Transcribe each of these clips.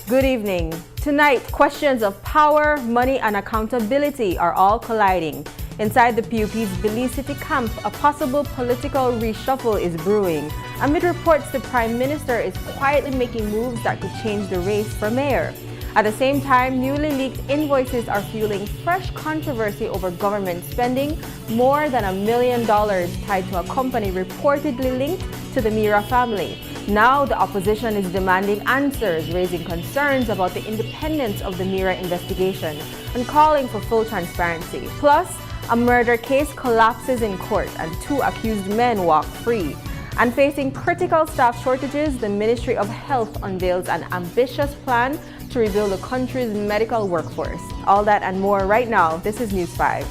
Good evening. Tonight, questions of power, money, and accountability are all colliding. Inside the PUP's Belize City camp, a possible political reshuffle is brewing. Amid reports the Prime Minister is quietly making moves that could change the race for mayor. At the same time, newly leaked invoices are fueling fresh controversy over government spending more than $1 million tied to a company reportedly linked to the Mira family. Now the opposition is demanding answers, raising concerns about the independence of the Mira investigation and calling for full transparency. Plus, a murder case collapses in court and 2 accused men walk free. And facing critical staff shortages, the Ministry of Health unveils an ambitious plan to rebuild the country's medical workforce. All that and more right now. This is News 5.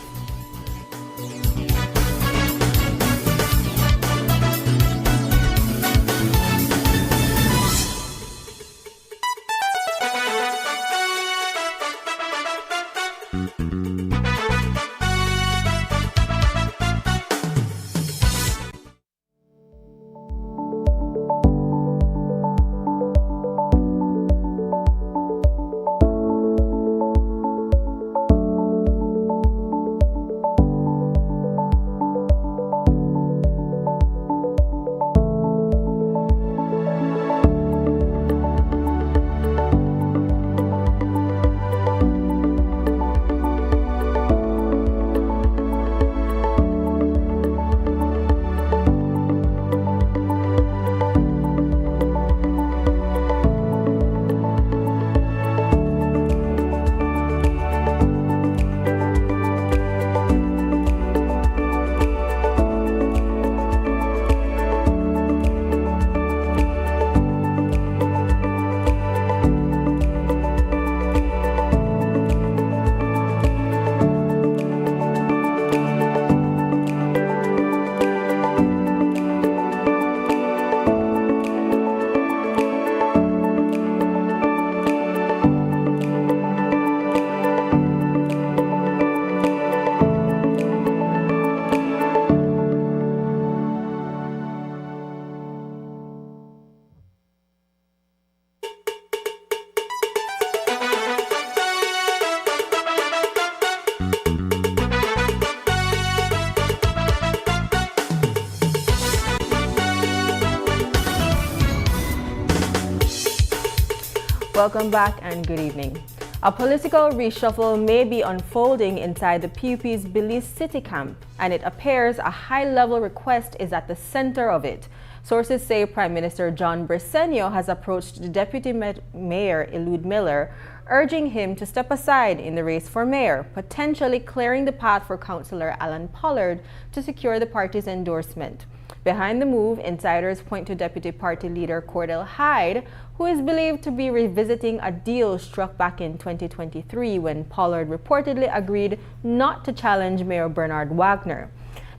Welcome back and good evening. A political reshuffle may be unfolding inside the PUP's Belize City camp, and it appears a high-level request is at the center of it. Sources say Prime Minister John Briceño has approached the Deputy Mayor Elude Miller, urging him to step aside in the race for mayor, potentially clearing the path for Councillor Alan Pollard to secure the party's endorsement. Behind the move, insiders point to Deputy Party Leader Cordell Hyde, who is believed to be revisiting a deal struck back in 2023 when Pollard reportedly agreed not to challenge Mayor Bernard Wagner.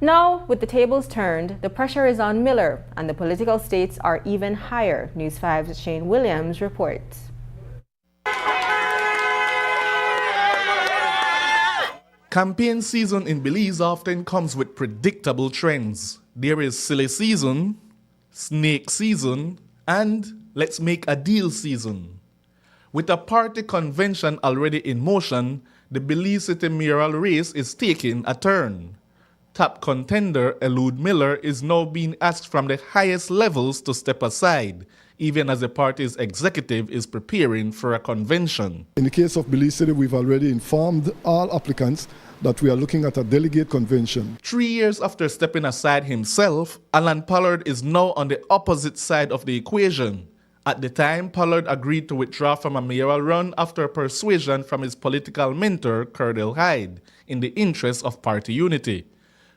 Now, with the tables turned, the pressure is on Miller, and the political stakes are even higher. News 5's Shane Williams reports. Campaign season in Belize often comes with predictable trends. There is silly season, snake season, and let's make a deal season. With a party convention already in motion, the Belize City mayoral race is taking a turn. top contender, Elude Miller, is now being asked from the highest levels to step aside, even as the party's executive is preparing for a convention. In the case of Belize City, we've already informed all applicants that we are looking at a delegate convention. 3 years after stepping aside himself, Alan Pollard is now on the opposite side of the equation. At the time, Pollard agreed to withdraw from a mayoral run after persuasion from his political mentor, Curdell Hyde, in the interest of party unity.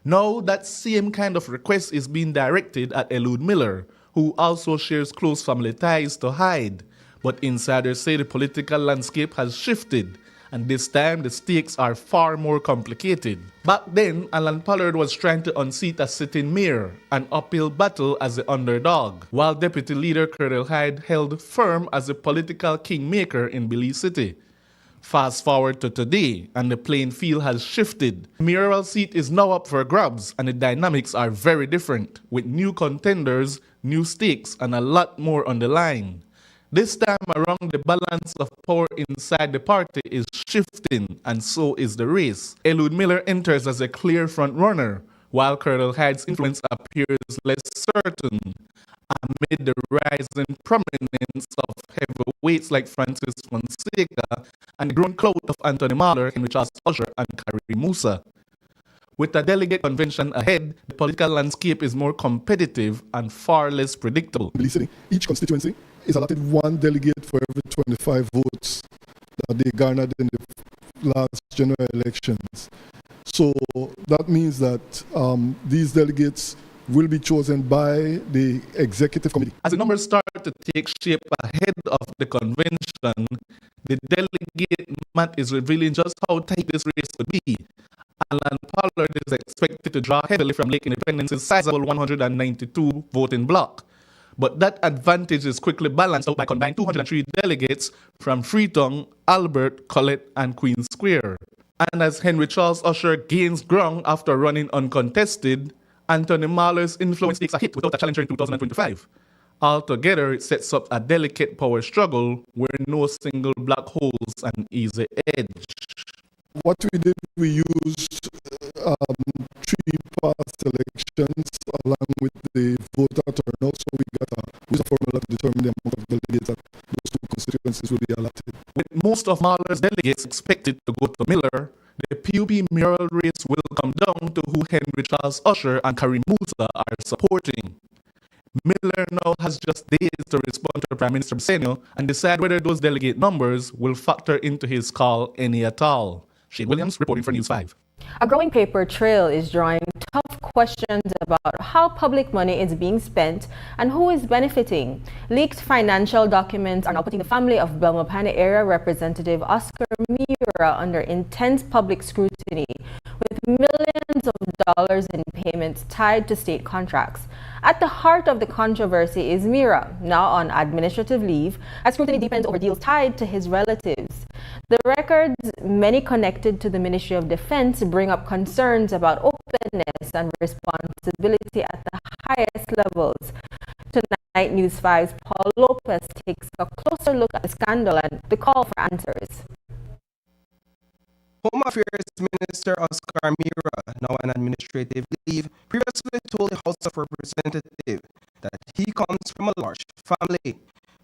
Now, that same kind of request is being directed at Elude Miller, who also shares close family ties to Hyde. But insiders say the political landscape has shifted, and this time the stakes are far more complicated. Back then, Alan Pollard was trying to unseat a sitting mayor, an uphill battle as the underdog, while Deputy Leader Curdell Hyde held firm as the political kingmaker in Belize City. Fast forward to today, and the playing field has shifted. The mayoral seat is now up for grabs, and the dynamics are very different, with new contenders, new stakes, and a lot more on the line. This time around, the balance of power inside the party is shifting, and so is the race. Elude Miller enters as a clear front-runner, while Curdell Hyde's influence appears less certain, amid the rising prominence of heavyweights like Francis Fonseca and the growing clout of Anthony Mahler, Henry Charles Usher, and Karim Musa. With a delegate convention ahead, the political landscape is more competitive and far less predictable. Belize City, each constituency is allotted one delegate for every 25 votes that they garnered in the last general elections. So that means that these delegates will be chosen by the executive committee. As the numbers start to take shape ahead of the convention, the delegate math is revealing just how tight this race could be. Alan Pollard is expected to draw heavily from Lake Independence's sizable 192 voting bloc. But that advantage is quickly balanced out by combined 203 delegates from Freetown, Albert, Colette, and Queen Square. And as Henry Charles Usher gains ground after running uncontested, Anthony Mahler's influence takes a hit without a challenger in 2025. Altogether, it sets up a delicate power struggle where no single bloc holds an easy edge. What we did, we used 3 past elections along with the voter turnout, so we used a formula to determine the amount of delegates that those 2 constituencies will be allotted. With most of Mahler's delegates expected to go to Miller, the PUP mayoral race will come down to who Henry Charles Usher and Karim Musa are supporting. Miller now has just days to respond to Prime Minister Bessenio and decide whether those delegate numbers will factor into his call any at all. Shane Williams reporting for News 5. A growing paper trail is drawing tough questions about how public money is being spent and who is benefiting. Leaked financial documents are now putting the family of Belmopane Area Representative Oscar Mira under intense public scrutiny, with millions of dollars in payments tied to state contracts. At the heart of the controversy is Mira, now on administrative leave, as scrutiny deepens over deals tied to his relatives. The records, many connected to the Ministry of Defense, bring up concerns about openness and responsibility at the highest levels. Tonight, News 5's Paul Lopez takes a closer look at the scandal and the call for answers. Home Affairs Minister Oscar Mira, now on administrative leave, previously told the House of Representatives that he comes from a large family.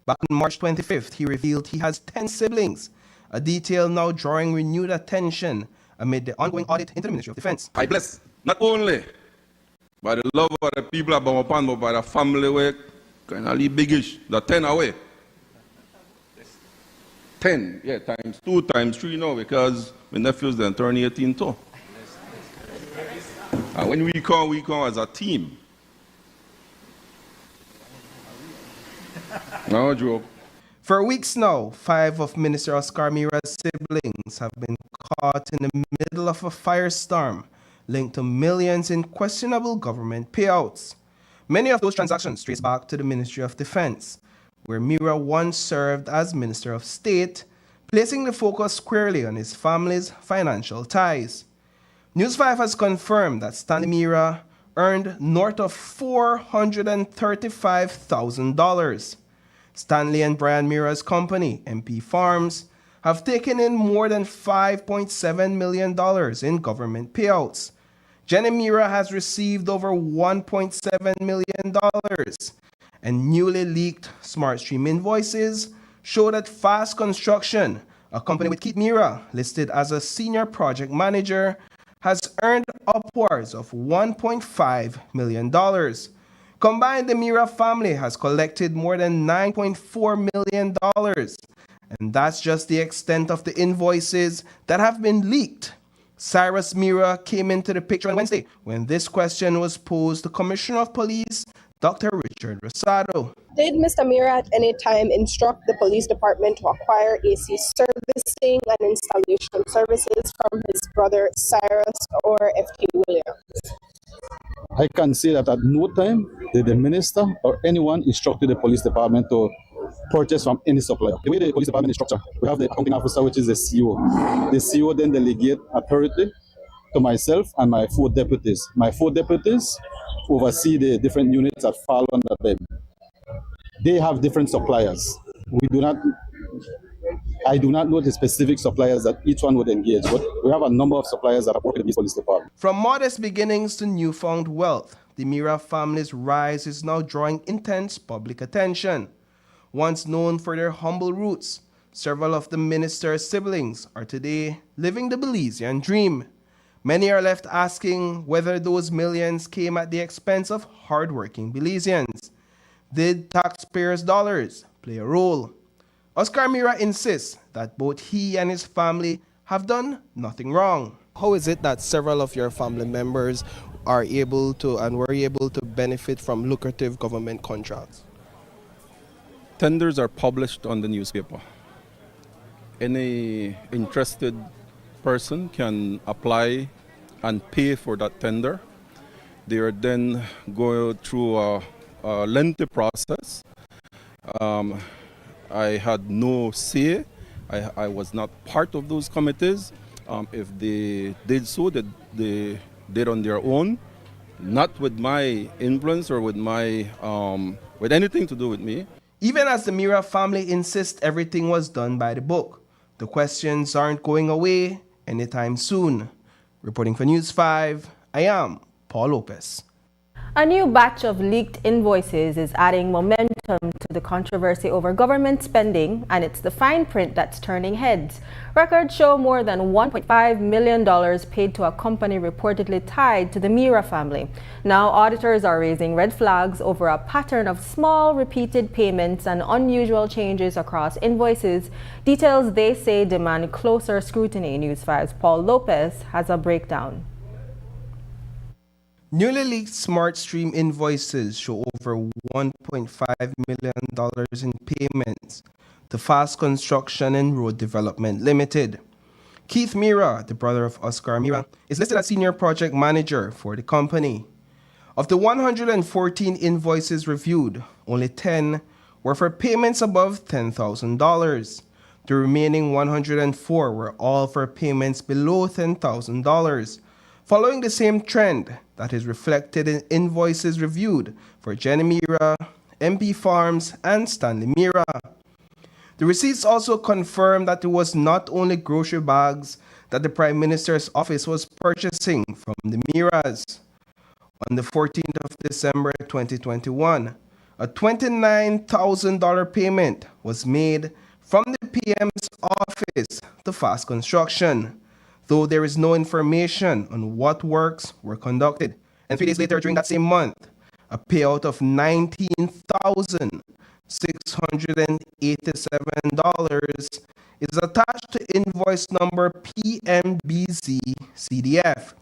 Back on March 25th, he revealed he has 10 siblings, a detail now drawing renewed attention amid the ongoing audit into the Ministry of Defense. I bless not only by the love of the people of Bamapan, but by the family way, kind of biggish, the 10 away. 10, yeah, times 2, times 3 now, because my nephews then turn 18 too. And when we come as a team. No joke. For weeks now, 5 of Minister Oscar Mira's siblings have been caught in the middle of a firestorm linked to millions in questionable government payouts. Many of those transactions trace back to the Ministry of Defense, where Mira once served as Minister of State, placing the focus squarely on his family's financial ties. News 5 has confirmed that Stanley Mira earned north of $435,000. Stanley and Brian Mira's company, MP Farms, have taken in more than $5.7 million in government payouts, Jenny Mira has received over $1.7 million, and newly leaked SmartStream invoices show that Fast Construction, a company with Keith Mira listed as a senior project manager, has earned upwards of $1.5 million. Combined, the Mira family has collected more than $9.4 million. And that's just the extent of the invoices that have been leaked. Cyrus Mira came into the picture on Wednesday when this question was posed to Commissioner of Police, Dr. Richard Rosado. Did Mr. Mira at any time instruct the police department to acquire AC servicing and installation services from his brother Cyrus or FT Williams? I can say that at no time did the minister or anyone instructed the police department to purchase from any supplier. The way the police department is structured, we have the accounting officer, which is the CEO. The CEO then delegate authority to myself and my 4 deputies. My 4 deputies oversee the different units that fall under them. They have different suppliers. I do not know the specific suppliers that each one would engage, but we have a number of suppliers that are working with the police department. From modest beginnings to newfound wealth, the Mira family's rise is now drawing intense public attention. Once known for their humble roots, several of the minister's siblings are today living the Belizean dream. Many are left asking whether those millions came at the expense of hardworking Belizeans. Did taxpayers' dollars play a role? Oscar Mira insists that both he and his family have done nothing wrong. How is it that several of your family members are able to and were able to benefit from lucrative government contracts? Tenders are published on the newspaper. Any interested person can apply and pay for that tender. They are then go through a lengthy process. I had no say. I was not part of those committees. If they did so, they did on their own, not with my influence or with my with anything to do with me. Even as the Mira family insists everything was done by the book, the questions aren't going away anytime soon. Reporting for News 5, I am Paul Lopez. A new batch of leaked invoices is adding momentum to the controversy over government spending, and it's the fine print that's turning heads. Records show more than $1.5 million paid to a company reportedly tied to the Mira family. Now auditors are raising red flags over a pattern of small repeated payments and unusual changes across invoices, details they say demand closer scrutiny. News 5's Paul Lopez has a breakdown. Newly leaked SmartStream invoices show over $1.5 million in payments to Fast Construction and Road Development Limited. Keith Mira, the brother of Oscar Mira, is listed as senior project manager for the company. Of the 114 invoices reviewed, only 10 were for payments above $10,000. The remaining 104 were all for payments below $10,000. Following the same trend that is reflected in invoices reviewed for Jenny Mira, MP Farms, and Stanley Mira. The receipts also confirm that it was not only grocery bags that the Prime Minister's office was purchasing from the Miras. On the 14th of December 2021, a $29,000 payment was made from the PM's office to Fast Construction, though there is no information on what works were conducted. And 3 days later, during that same month, a payout of $19,687 is attached to invoice number PMBZ-CDF.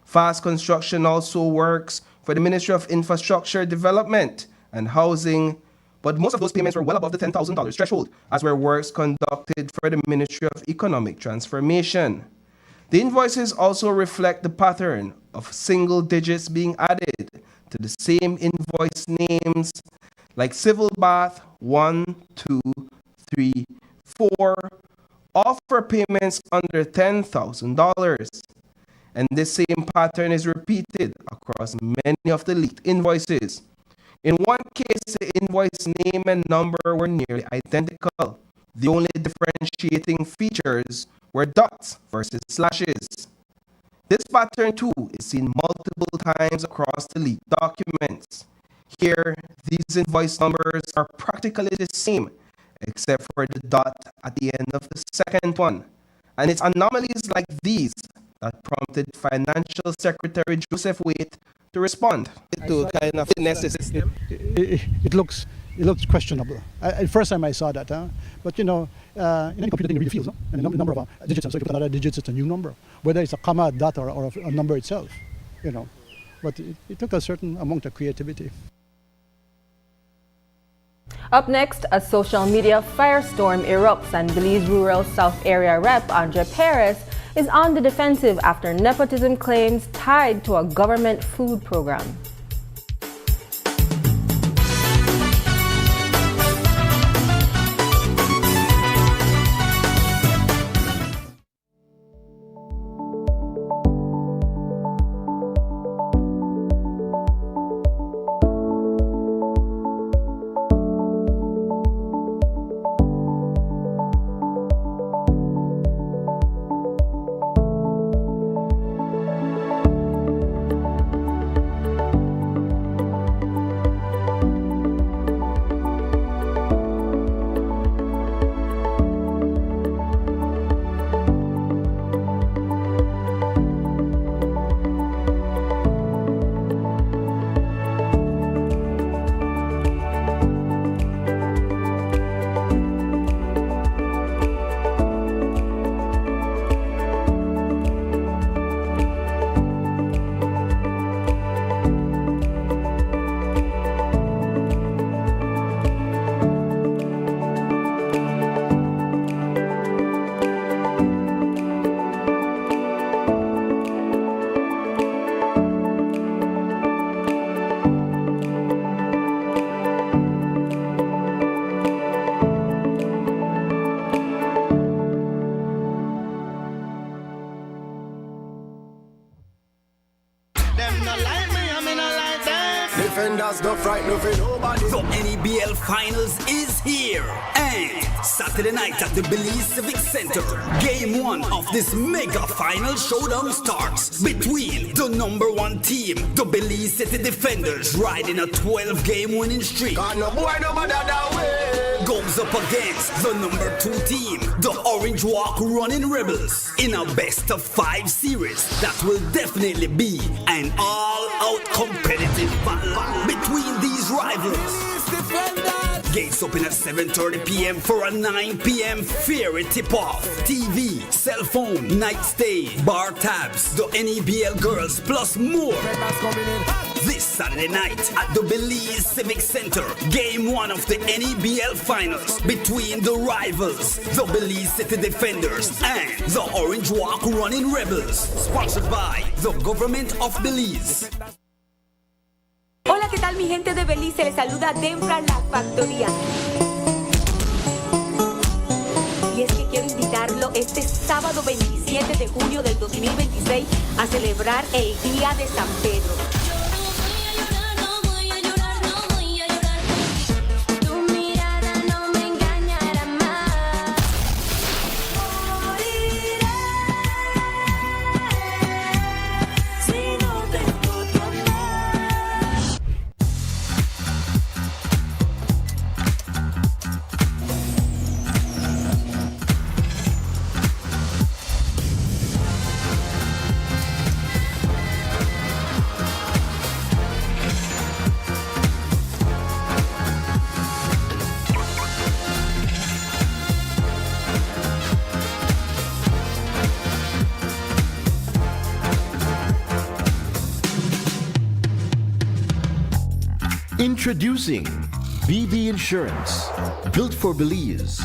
Fast Construction also works for the Ministry of Infrastructure Development and Housing, but most of those payments were well above the $10,000 threshold, as were works conducted for the Ministry of Economic Transformation. The invoices also reflect the pattern of single digits being added to the same invoice names, like Civil Bath 1, 2, 3, 4, all for payments under $10,000. And this same pattern is repeated across many of the leaked invoices. In one case, the invoice name and number were nearly identical. The only differentiating features were dots versus slashes. This pattern too is seen multiple times across the leaked documents. Here, these invoice numbers are practically the same, except for the dot at the end of the second one. And it's anomalies like these that prompted Financial Secretary Joseph Waite to respond to kind of finesse the system. It looks questionable. First time I saw that, but in any computer thing, you read the fields, no? And the number of digits, so if you put another digits, it's a new number, whether it's a comma, dot, or a number itself, But it took a certain amount of creativity. Up next, a social media firestorm erupts and Belize Rural South Area Rep Andre Perez is on the defensive after nepotism claims tied to a government food program. Defenders don't frighten nobody. The NEBL Finals is here. And Saturday night at the Belize Civic Center, Game 1 of this mega final showdown starts between the number 1 team, the Belize City Defenders, riding a 12-game winning streak. Goes up against the number 2 team, the Orange Walk Running Rebels, in a best-of-5 series that will definitely be an all-out competitive battle between these rivals. Gates open at 7:30 p.m. for a 9 p.m. ferry tip-off. TV, cell phone, night stay, bar tabs, the NEBL girls, plus more. This Saturday night at the Belize Civic Center, Game 1 of the NEBL Finals between the rivals, the Belize City Defenders and the Orange Walk Running Rebels. Sponsored by the Government of Belize. Hola, ¿qué tal mi gente de Belice? Les saluda Dembra La Factoría. Y es que quiero invitarlo este sábado 27 de junio del 2026 a celebrar el Día de San Pedro. Introducing BB Insurance, built for Belize.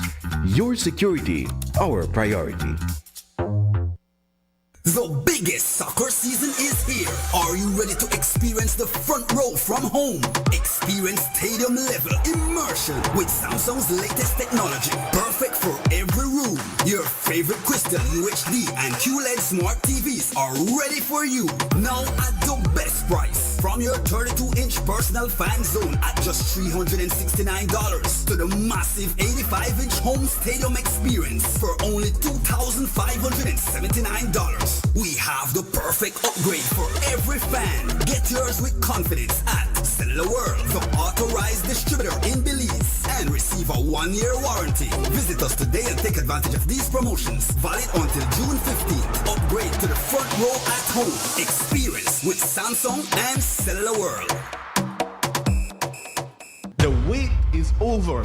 Your security, our priority. The biggest soccer season is here. Are you ready to experience the front row from home? Experience stadium level immersion with Samsung's latest technology. Perfect for every room. Your favorite Crystal UHD and QLED smart TVs are ready for you. Now at the best price. From your 32-inch personal fan zone at just $369 to the massive 85-inch home stadium experience for only $2,579. We have the perfect upgrade for every fan. Get yours with confidence at Cellular World, the authorized distributor in Belize, and receive a 1-year warranty. Visit us today and take advantage of these promotions. Valid until June 15th. Upgrade to the front row at home. Experience with Samsung and Cellular World. The wait is over.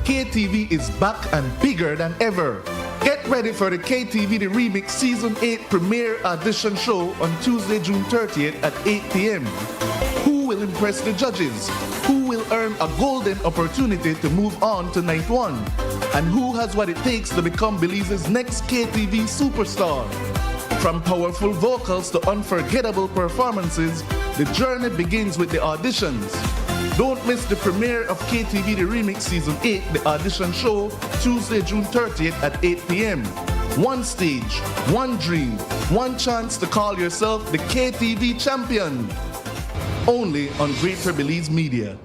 KTV is back and bigger than ever. Get ready for the KTV The Remix Season 8 premiere audition show on Tuesday, June 30th at 8 p.m. Who will impress the judges? Who will earn a golden opportunity to move on to night one? And who has what it takes to become Belize's next KTV superstar? From powerful vocals to unforgettable performances, the journey begins with the auditions. Don't miss the premiere of KTV The Remix Season 8, the audition show, Tuesday, June 30th at 8 p.m. One stage, one dream, one chance to call yourself the KTV champion. Only on Greater Belize Media.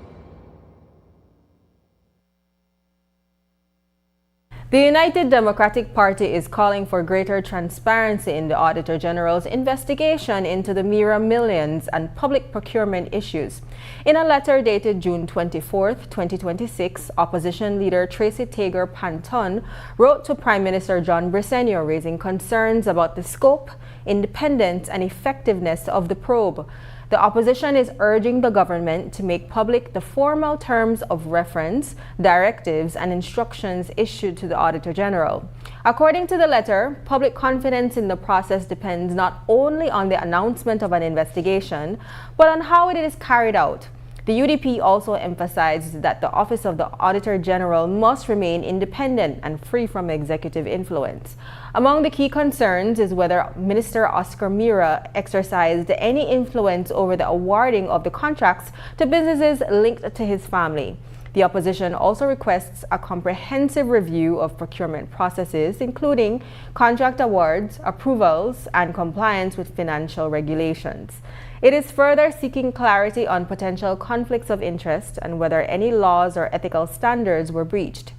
The United Democratic Party is calling for greater transparency in the Auditor General's investigation into the Mira millions and public procurement issues. In a letter dated June 24, 2026, opposition leader Tracy Tager Panton wrote to Prime Minister John Briceño raising concerns about the scope, independence, and effectiveness of the probe. The opposition is urging the government to make public the formal terms of reference, directives, and instructions issued to the Auditor General. According to the letter, public confidence in the process depends not only on the announcement of an investigation, but on how it is carried out. The UDP also emphasized that the Office of the Auditor General must remain independent and free from executive influence. Among the key concerns is whether Minister Oscar Mira exercised any influence over the awarding of the contracts to businesses linked to his family. The opposition also requests a comprehensive review of procurement processes, including contract awards, approvals, and compliance with financial regulations. It is further seeking clarity on potential conflicts of interest and whether any laws or ethical standards were breached.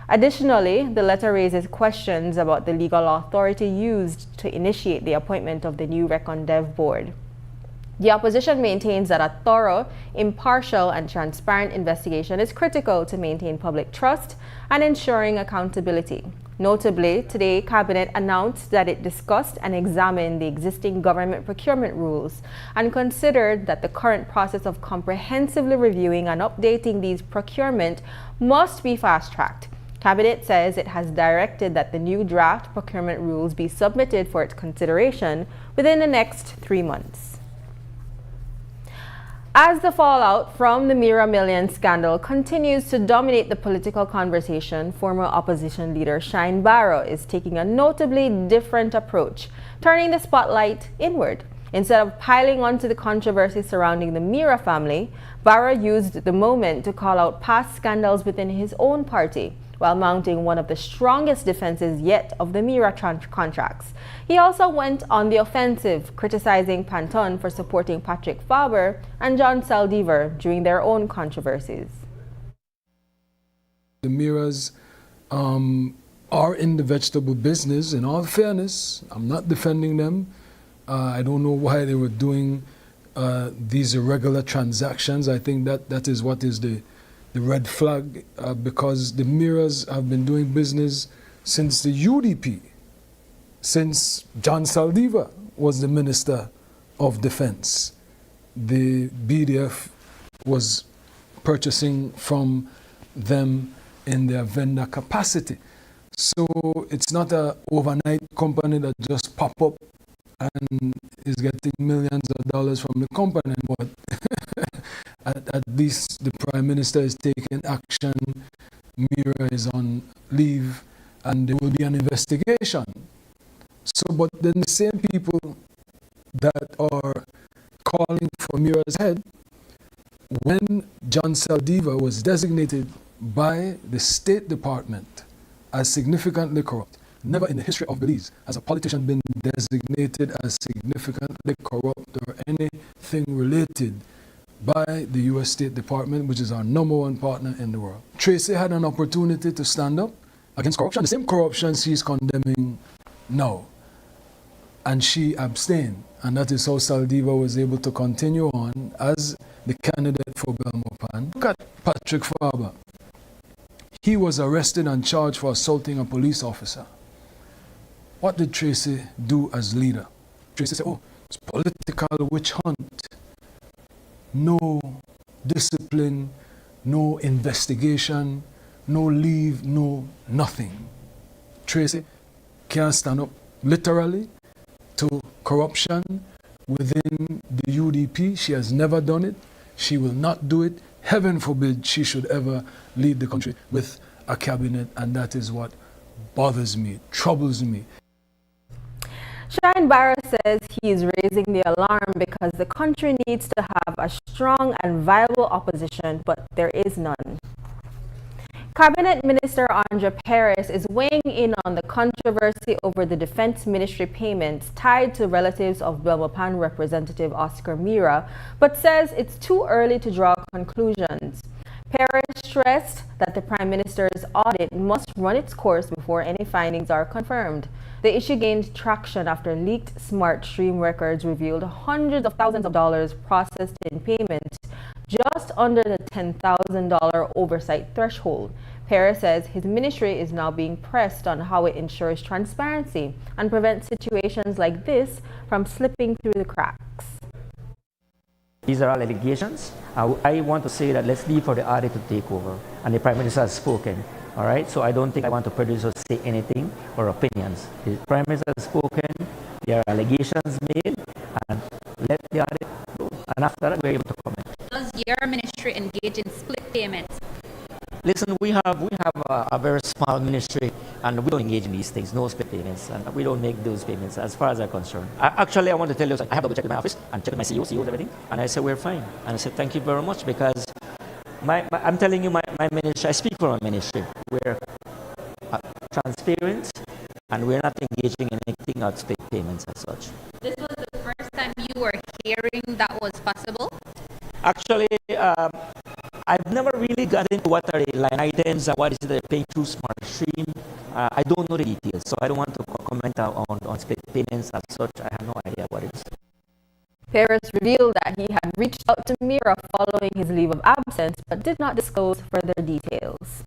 Additionally, the letter raises questions about the legal authority used to initiate the appointment of the new ReconDev board. The opposition maintains that a thorough, impartial, and transparent investigation is critical to maintain public trust and ensuring accountability. Notably, today, Cabinet announced that it discussed and examined the existing government procurement rules and considered that the current process of comprehensively reviewing and updating these procurement must be fast-tracked. Cabinet says it has directed that the new draft procurement rules be submitted for its consideration within the next 3 months. As the fallout from the Mira Millions scandal continues to dominate the political conversation, former opposition leader Shine Barrow is taking a notably different approach, turning the spotlight inward. Instead of piling onto the controversy surrounding the Mira family, Barrow used the moment to call out past scandals within his own party, while mounting one of the strongest defenses yet of the Mira contracts. He also went on the offensive, criticizing Panton for supporting Patrick Faber and John Saldivar during their own controversies. The Miras are in the vegetable business. In all fairness, I'm not defending them. I don't know why they were doing these irregular transactions. I think that is what is the red flag, because the Miras have been doing business since the UDP, since John Saldivar was the Minister of Defense. The BDF was purchasing from them in their vendor capacity. So it's not an overnight company that just pop up and is getting millions of dollars from the company, but at least the Prime Minister is taking action, Mira is on leave, and there will be an investigation. So, but then the same people that are calling for Mira's head, when John Saldivar was designated by the State Department as significantly corrupt, never in the history of Belize has a politician been designated as significantly corrupt or anything related by the U.S. State Department, which is our #1 partner in the world. Tracy had an opportunity to stand up against corruption, the same corruption she's condemning now. and she abstained. And that is how Saldiva was able to continue on as the candidate for Belmopan. Look at Patrick Faber. He was arrested and charged for assaulting a police officer. What did Tracy do as leader? Tracy said, oh, it's political witch hunt. No discipline, no investigation, no leave, no nothing. Tracy can't stand up literally to corruption within the UDP. She has never done it. She will not do it. Heaven forbid she should ever lead the country with a cabinet, and that is what bothers me, troubles me. Shine Barra says he is raising the alarm because the country needs to have a strong and viable opposition, but there is none. Cabinet Minister Andre Perez is weighing in on the controversy over the Defense Ministry payments tied to relatives of Belmopan Representative Oscar Mira, but says it's too early to draw conclusions. Perez stressed that the Prime Minister's audit must run its course before any findings are confirmed. The issue gained traction after leaked SmartStream records revealed hundreds of thousands of dollars processed in payments just under the $10,000 oversight threshold. Perez says his ministry is now being pressed on how it ensures transparency and prevents situations like this from slipping through the cracks. These are all allegations. I want to say that let's leave for the audit to take over, and the Prime Minister has spoken. All right, so I don't think I want to produce or say anything or opinions. The Prime Minister has spoken, there are allegations made, and let the audit go. And after that, we're able to comment. Does your ministry engage in split payments? Listen, we have a very small ministry, and we don't engage in these things, no split payments, and we don't make those payments as far as I'm concerned. Actually, I want to tell you, I have to check with my office and check with my CEO, everything, and I said, we're fine. And I said, thank you very much, because I'm telling you, my ministry, I speak for my ministry. We're transparent, and we're not engaging in anything out split payments as such. This was the first time you were hearing that was possible? Actually, I've never really got into what are the line items and what is it they're paying through SmartStream. I don't know the details, so I don't want to comment on split payments as such. I have no idea what it is. Perez revealed that he had reached out to Mira following his leave of absence, but did not disclose further details.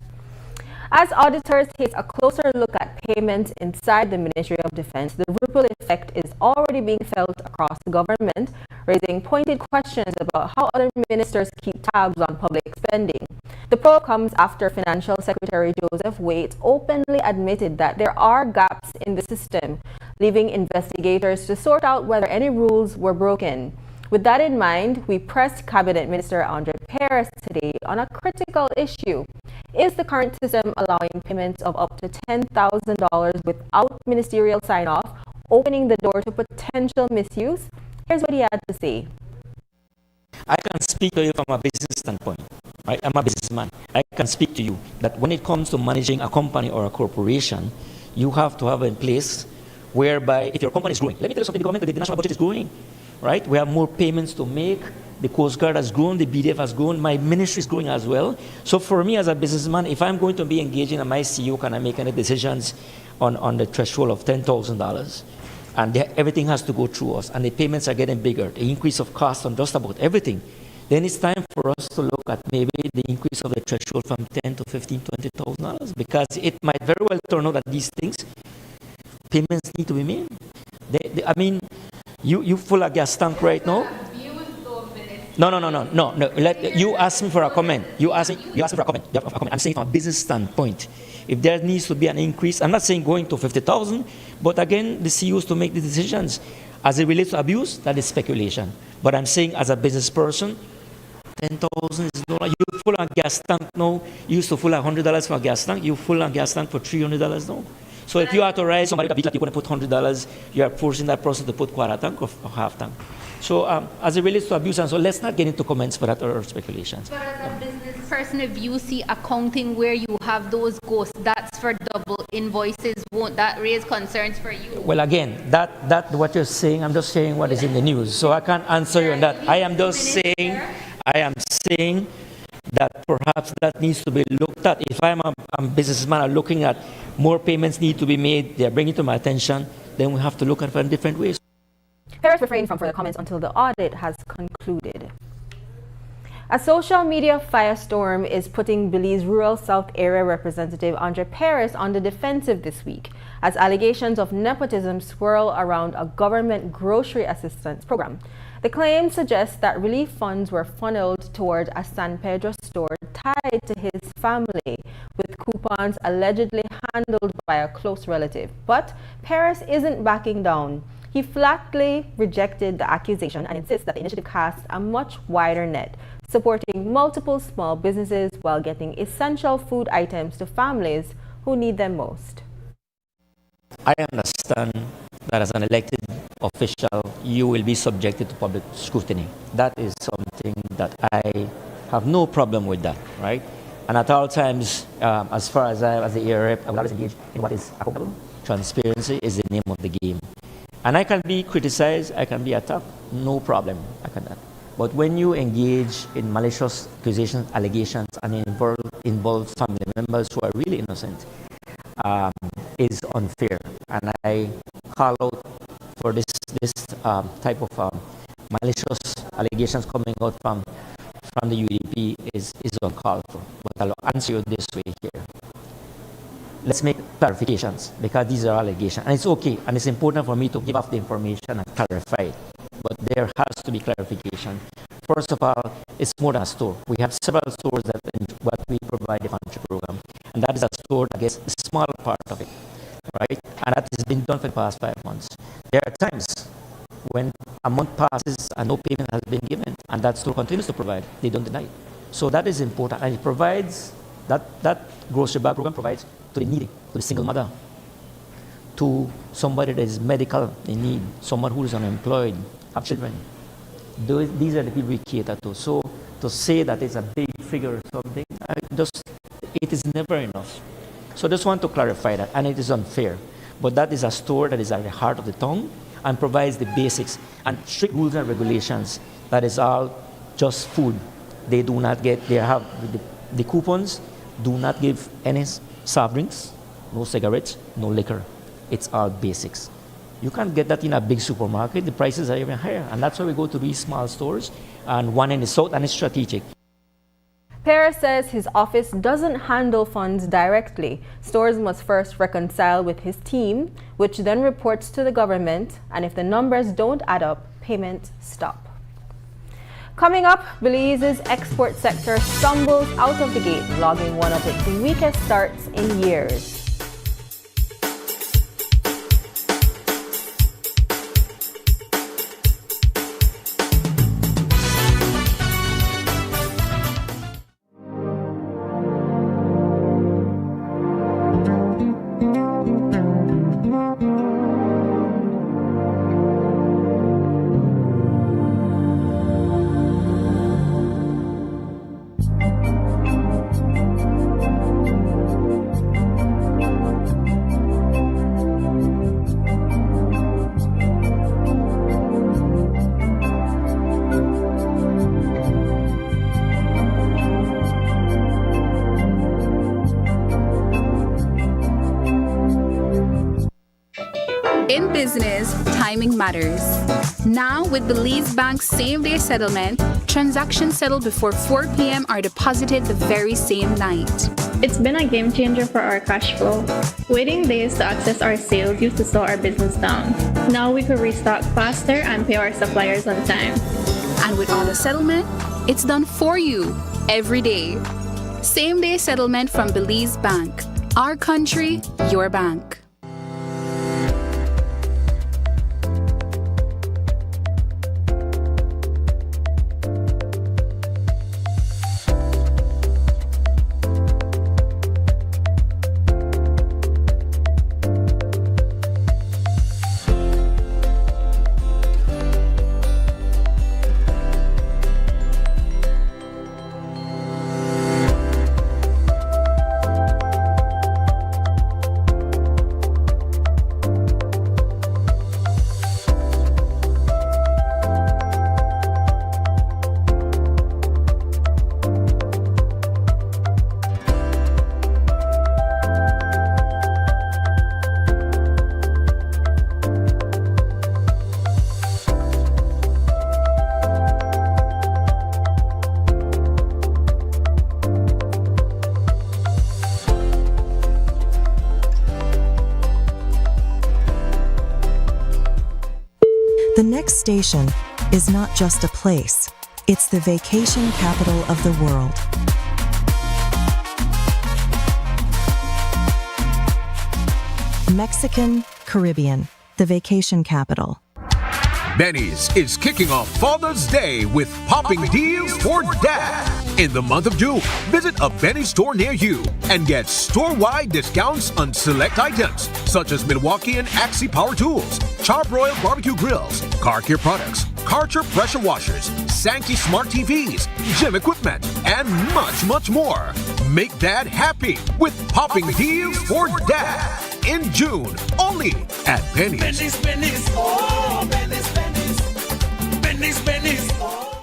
As auditors take a closer look at payments inside the Ministry of Defense, the ripple effect is already being felt across the government, raising pointed questions about how other ministers keep tabs on public spending. The probe comes after Financial Secretary Joseph Waite openly admitted that there are gaps in the system, leaving investigators to sort out whether any rules were broken. With that in mind, we pressed Cabinet Minister Andre Perez today on a critical issue. Is the current system allowing payments of up to $10,000 without ministerial sign-off, opening the door to potential misuse? Here's what he had to say. I can speak to you from a business standpoint. Right? I'm a businessman. I can speak to you that when it comes to managing a company or a corporation, you have to have in place whereby if your company is growing, let me tell you something, the national budget is growing. Right? We have more payments to make. The Coast Guard has grown, the BDF has grown, my ministry is growing as well. So for me as a businessman, if I'm going to be engaging in my CEO, can I make any decisions on the threshold of $10,000? And everything has to go through us, and the payments are getting bigger, the increase of cost on just about everything. Then it's time for us to look at maybe the increase of the threshold from $10,000 to $15,000, $20,000, because it might very well turn out that these things, payments need to be made. I mean, you full of gas tank right now? No. You asked me for a comment. You asked me for a comment. I'm saying from a business standpoint, if there needs to be an increase, I'm not saying going to 50,000, but again, the CEOs to make the decisions. As it relates to abuse, that is speculation. But I'm saying as a business person, 10,000 is no. You full on gas tank now. You used to full $100 for a gas tank. You full on gas tank for $300 now. So if you authorize somebody that you're going to put $100, you are forcing that person to put quarter tank or half tank. So as it relates to abuse, and so let's not get into comments for that or speculations. But as a business person, if you see accounting where you have those ghosts, that's for double invoices, won't that raise concerns for you? Well, again, that what you're saying, I'm just saying what is in the news. So I can't answer you on that. I am just saying that perhaps that needs to be looked at. If I'm a businessman and looking at more payments need to be made, they're bringing to my attention, then we have to look at it in different ways. Paris refrained from further comments until the audit has concluded. A social media firestorm is putting Belize Rural South Area Representative Andre Paris on the defensive this week as allegations of nepotism swirl around a government grocery assistance program. The claim suggests that relief funds were funneled toward a San Pedro store tied to his family, with coupons allegedly handled by a close relative. But Paris isn't backing down. He flatly rejected the accusation and insists that the initiative casts a much wider net, supporting multiple small businesses while getting essential food items to families who need them most. I understand that as an elected official, you will be subjected to public scrutiny. That is something that I have no problem with that, right? And at all times, as far as I, as the area rep, I will always engage in what is accountable. Transparency is the name of the game. And I can be criticized, I can be attacked, no problem, I can that. But when you engage in malicious accusations, allegations, and involve family members who are really innocent, is unfair. And I call out for this type of malicious allegations coming out from the UDP is uncalled for. But I'll answer you this way here. Let's make clarifications, because these are allegations. And it's okay, and it's important for me to give up the information and clarify it. But there has to be clarification. First of all, it's more than a store. We have several stores that what we provide the pantry program. And that is a store that gets a small part of it, right? And that has been done for the past 5 months. There are times when a month passes and no payment has been given, and that store continues to provide. They don't deny it. So that is important. And it provides, that grocery bag program provides to the needy, to the single mother, to somebody that is medical in need, someone who is unemployed, have children. These are the people we cater to. So to say that it's a big figure or something, it is never enough. So I just want to clarify that, and it is unfair. But that is a store that is at the heart of the town and provides the basics and strict rules and regulations. That is all just food. They do not get, they have the coupons, do not give any soft drinks, no cigarettes, no liquor. It's all basics. You can't get that in a big supermarket. The prices are even higher. And that's why we go to these small stores, and one in the south, and it's strategic. Paris says his office doesn't handle funds directly. Stores must first reconcile with his team, which then reports to the government, and if the numbers don't add up, payments stop. Coming up, Belize's export sector stumbles out of the gate, logging one of its weakest starts in years. In business, timing matters. Now, with Belize Bank's same-day settlement, transactions settled before 4 p.m. are deposited the very same night. It's been a game changer for our cash flow. Waiting days to access our sales used to slow our business down. Now we can restock faster and pay our suppliers on time. And with auto settlement, it's done for you every day. Same-day settlement from Belize Bank. Our country, your bank. The next station is not just a place, it's the vacation capital of the world. Mexican Caribbean, the vacation capital. Benny's is kicking off Father's Day with popping deals for dad. In the month of June, visit a Benny's store near you and get store-wide discounts on select items such as Milwaukee and Axie power tools, Charbroil barbecue grills, car care products, Karcher pressure washers, Sankey smart TVs, gym equipment, and much, much more. Make dad happy with popping deals for dad in June, only at Benny's. Benny's, Benny's, oh, Benny's, Benny's, Benny's, Benny's, oh.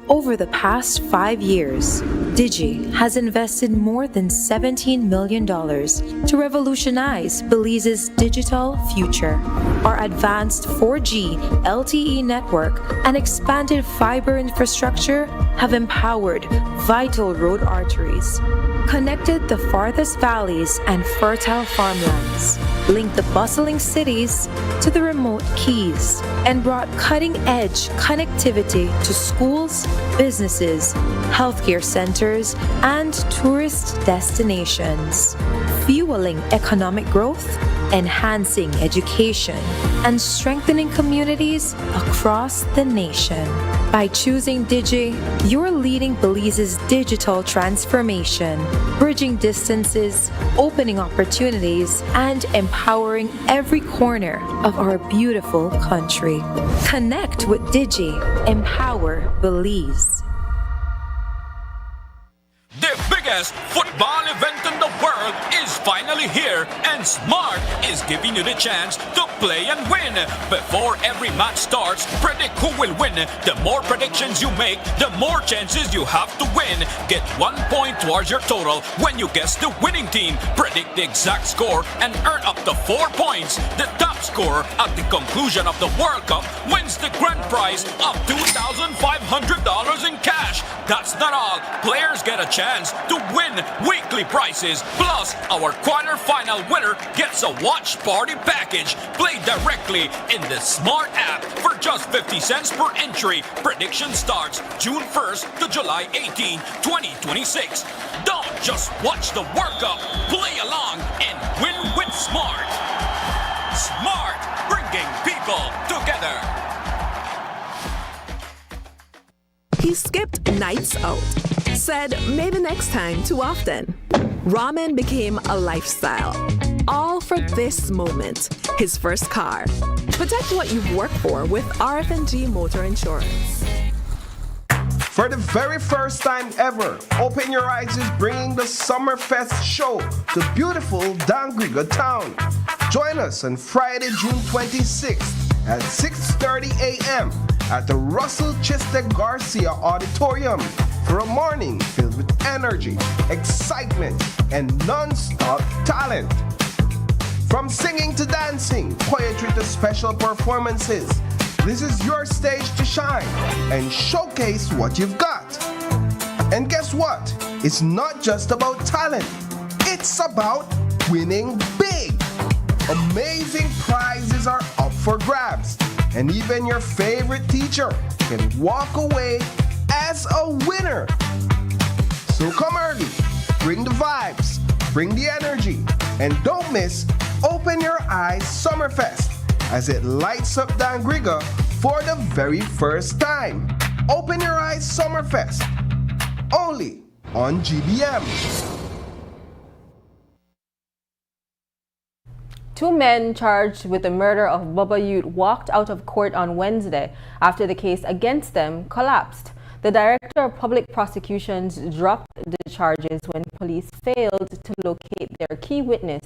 Over the past 5 years, Digi has invested more than $17 million to revolutionize Belize's digital future. Our advanced 4G LTE network and expanded fiber infrastructure have empowered vital road arteries, connected the farthest valleys and fertile farmlands, linked the bustling cities to the remote keys, and brought cutting-edge connectivity to schools, businesses, healthcare centers, and tourist destinations, fueling economic growth, enhancing education, and strengthening communities across the nation. By choosing Digi, you're leading Belize's digital transformation, bridging distances, opening opportunities, and empowering every corner of our beautiful country. Connect with Digi. Empower Belize. The biggest football event in the world is finally here, and Smart is giving you the chance to play and win. Before every match starts, predict who will win. The more predictions you make, the more chances you have to win. Get 1 point towards your total when you guess the winning team. Predict the exact score and earn up to 4 points. The top scorer at the conclusion of the World Cup wins the grand prize of $2,500 in cash. That's not all. Players get a chance to win weekly prizes. Plus, our quarterfinal winner gets a watch party package. Play directly in the Smart app for just 50 cents per entry. Prediction starts June 1st to July 18, 2026. Don't just watch the World Cup. Play along and win with Smart. Smart, bringing people together. He skipped nights out. Said maybe next time too often. Ramen became a lifestyle. All for this moment, his first car. Protect what you've worked for with RF&G Motor Insurance. For the very first time ever, Open Your Eyes is bringing the Summerfest show to beautiful Dangriga town. Join us on Friday, June 26th at 6:30 a.m. at the Russell Chester Garcia Auditorium for a morning filled with energy, excitement, and non-stop talent. From singing to dancing, poetry to special performances, this is your stage to shine and showcase what you've got. And guess what? It's not just about talent. It's about winning big. Amazing prizes are up for grabs. And even your favorite teacher can walk away as a winner. So come early, bring the vibes, bring the energy, and don't miss Open Your Eyes Summerfest as it lights up Dangriga for the very first time. Open Your Eyes Summerfest, only on GBM. 2 men charged with the murder of Bubba Youth walked out of court on Wednesday after the case against them collapsed. The Director of Public Prosecutions dropped the charges when police failed to locate their key witness,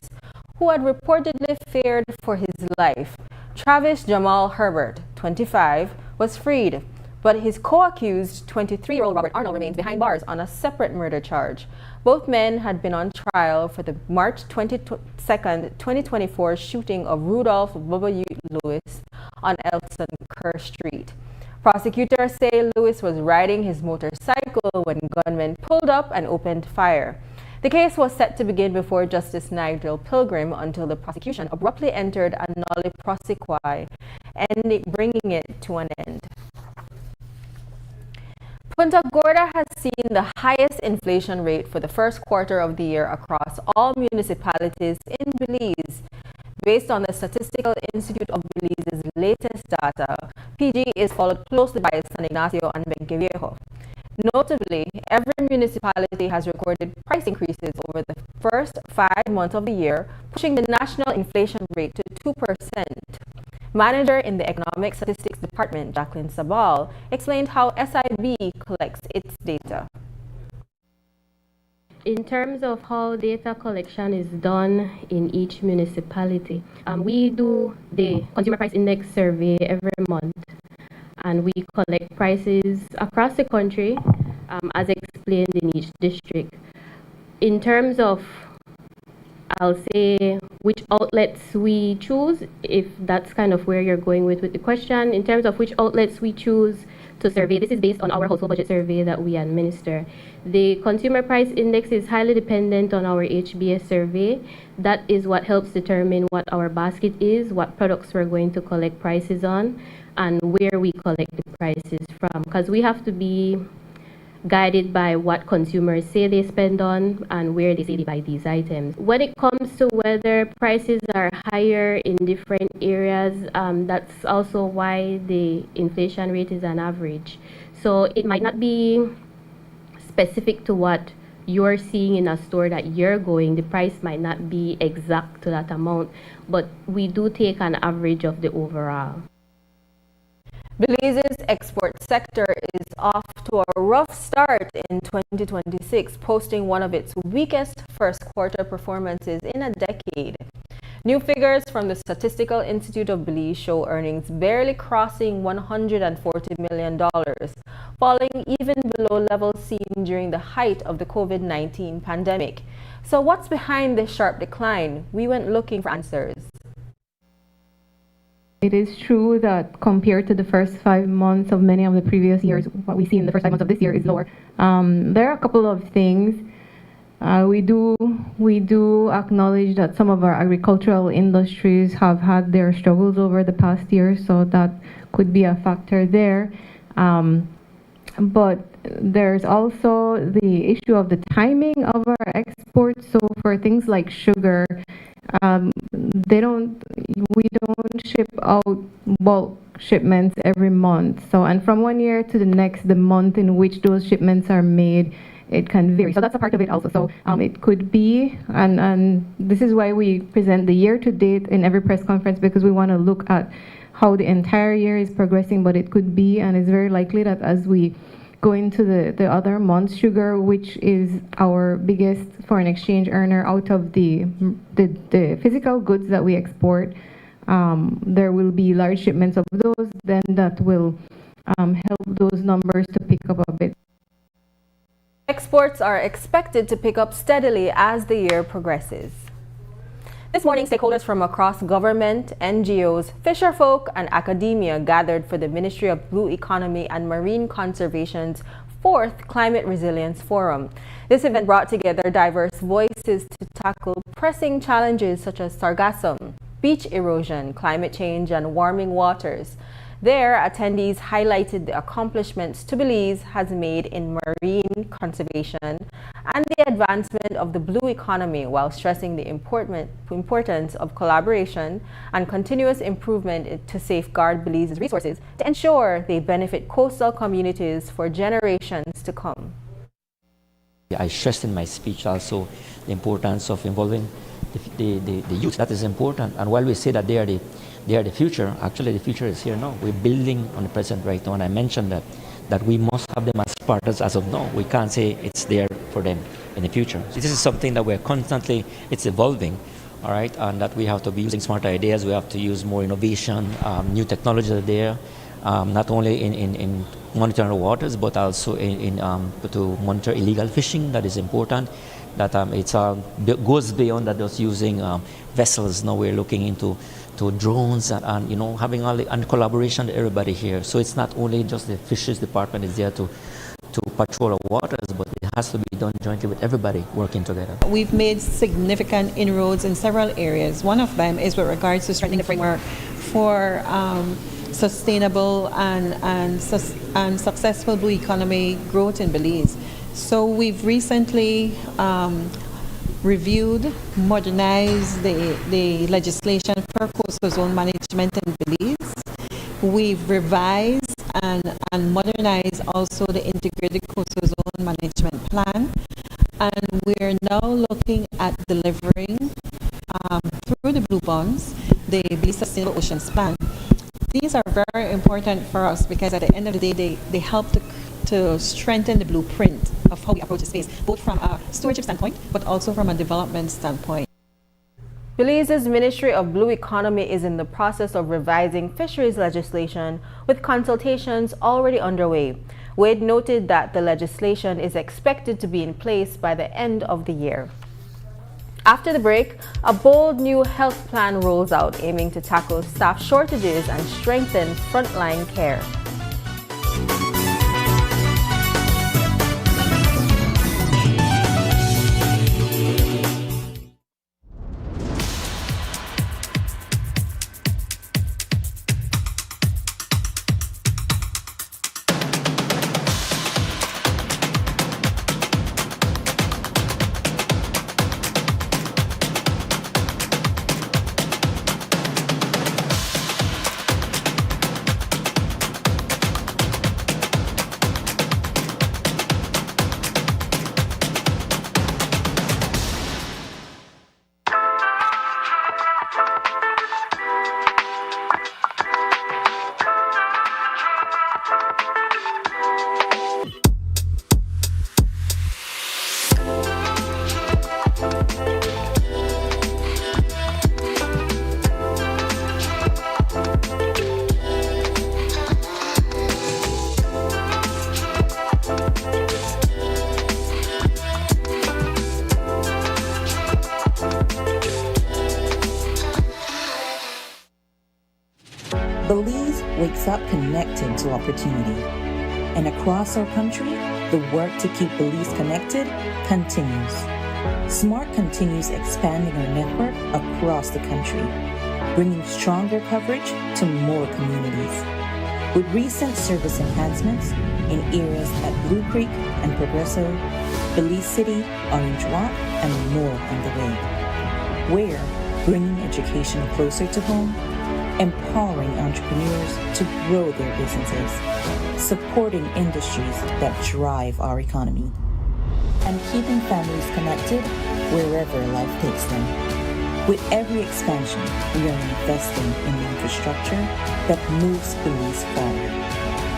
who had reportedly feared for his life. Travis Jamal Herbert, 25, was freed, but his co-accused, 23-year-old Robert Arnold, remains behind bars on a separate murder charge. Both men had been on trial for the March 22nd, 2024 shooting of Rudolph Bubba Youth Lewis on Elson Kerr Street. Prosecutors say Lewis was riding his motorcycle when gunmen pulled up and opened fire. The case was set to begin before Justice Nigel Pilgrim until the prosecution abruptly entered a nolle prosequi, bringing it to an end. Punta Gorda has seen the highest inflation rate for the first quarter of the year across all municipalities in Belize. Based on the Statistical Institute of Belize's latest data, PG is followed closely by San Ignacio and Benqueviejo. Notably, every municipality has recorded price increases over the first 5 months of the year, pushing the national inflation rate to 2%. Manager in the Economic Statistics Department, Jacqueline Sabal, explained how SIB collects its data. In terms of how data collection is done in each municipality, we do the Consumer Price Index survey every month, and we collect prices across the country as explained in each district. In terms of, I'll say, which outlets we choose, if that's kind of where you're going with the question. In terms of which outlets we choose to survey, this is based on our household budget survey that we administer. The Consumer Price Index is highly dependent on our HBS survey. That is what helps determine what our basket is, what products we're going to collect prices on, and where we collect the prices from, because we have to be guided by what consumers say they spend on and where they say they buy these items. When it comes to whether prices are higher in different areas, that's also why the inflation rate is an average. So it might not be specific to what you're seeing in a store that you're going. The price might not be exact to that amount, but we do take an average of the overall. Belize's export sector is off to a rough start in 2026, posting one of its weakest first quarter performances in a decade. New figures from the Statistical Institute of Belize show earnings barely crossing $140 million, falling even below levels seen during the height of the COVID-19 pandemic. So what's behind this sharp decline? We went looking for answers. It is true that compared to the first 5 months of many of the previous years, what we see in the first 5 months of this year is lower. There are a couple of things. We do acknowledge that some of our agricultural industries have had their struggles over the past year, so that could be a factor there. But there's also the issue of the timing of our exports. So for things like sugar, we don't ship out bulk shipments every month. So, and from one year to the next, the month in which those shipments are made, it can vary. So that's a part of it also. So it could be, and this is why we present the year to date in every press conference, because we want to look at how the entire year is progressing. But it could be, and it's very likely that as we go into the other months, sugar, which is our biggest foreign exchange earner out of the physical goods that we export, there will be large shipments of those, then that will help those numbers to pick up a bit. Exports are expected to pick up steadily as the year progresses. This morning, stakeholders from across government, NGOs, fisherfolk, and academia gathered for the Ministry of Blue Economy and Marine Conservation's 4th Climate Resilience Forum. This event brought together diverse voices to tackle pressing challenges such as sargassum, beach erosion, climate change, and warming waters. There, attendees highlighted the accomplishments Belize has made in marine conservation and the advancement of the blue economy, while stressing the importance of collaboration and continuous improvement to safeguard Belize's resources to ensure they benefit coastal communities for generations to come. I stressed in my speech also the importance of involving the youth. That is important. And while we say that they are the future, actually the future is here now. We're building on the present right now, and I mentioned that we must have them as partners as of now. We can't say it's there for them in the future. So this is something that we're constantly, it's evolving, all right, and that we have to be using smarter ideas. We have to use more innovation, new technologies are there, not only in monitoring the waters, but also to monitor illegal fishing. That is important. That it goes beyond that just using vessels. Now we're looking into drones and having all the and collaboration with everybody here. So it's not only just the fisheries department is there to to patrol our waters, but it has to be done jointly with everybody working together. We've made significant inroads in several areas. One of them is with regards to strengthening the framework for sustainable and successful blue economy growth in Belize. So we've recently reviewed, modernized the legislation for coastal zone management in Belize. We've revised and modernized also the integrated coastal zone management plan, and we're now looking at delivering through the blue bonds the Belize Sustainable Oceans Plan. These are very important for us because at the end of the day they help to strengthen the blueprint of how we approach the space, both from a stewardship standpoint but also from a development standpoint. Belize's Ministry of Blue Economy is in the process of revising fisheries legislation with consultations already underway. Wade noted that the legislation is expected to be in place by the end of the year. After the break, a bold new health plan rolls out aiming to tackle staff shortages and strengthen frontline care. Belize wakes up connected to opportunity. And across our country, the work to keep Belize connected continues. SMART continues expanding our network across the country, bringing stronger coverage to more communities. With recent service enhancements in areas at Blue Creek and Progresso, Belize City, Orange Walk, and more on the way. We're bringing education closer to home, empowering entrepreneurs to grow their businesses, supporting industries that drive our economy, and keeping families connected wherever life takes them. With every expansion, we are investing in the infrastructure that moves Belize forward.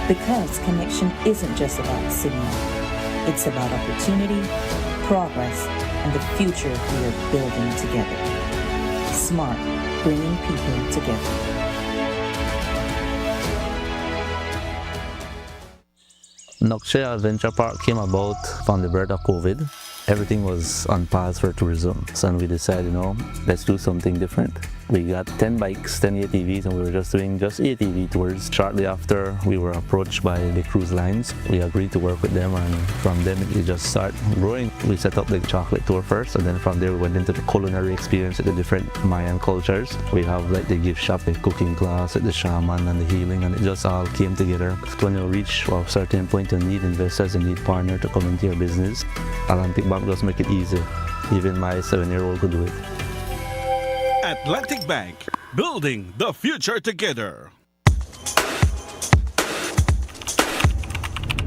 Because connection isn't just about signal, it's about opportunity, progress, and the future we are building together. SMART, bringing people together. Nokshe Adventure Park came about from the birth of COVID. Everything was on pause for tourism. So we decided, let's do something different. We got 10 bikes, 10 ATVs, and we were just doing ATV tours. Shortly after, we were approached by the cruise lines. We agreed to work with them, and from them, it just started growing. We set up the chocolate tour first, and then from there, we went into the culinary experience at the different Mayan cultures. We have the gift shop, the cooking class, the shaman, and the healing, and it just all came together. When you reach a certain point, you need investors, you need partners to come into your business. Atlantic Bank just make it easy. Even my 7-year-old could do it. Atlantic Bank, building the future together.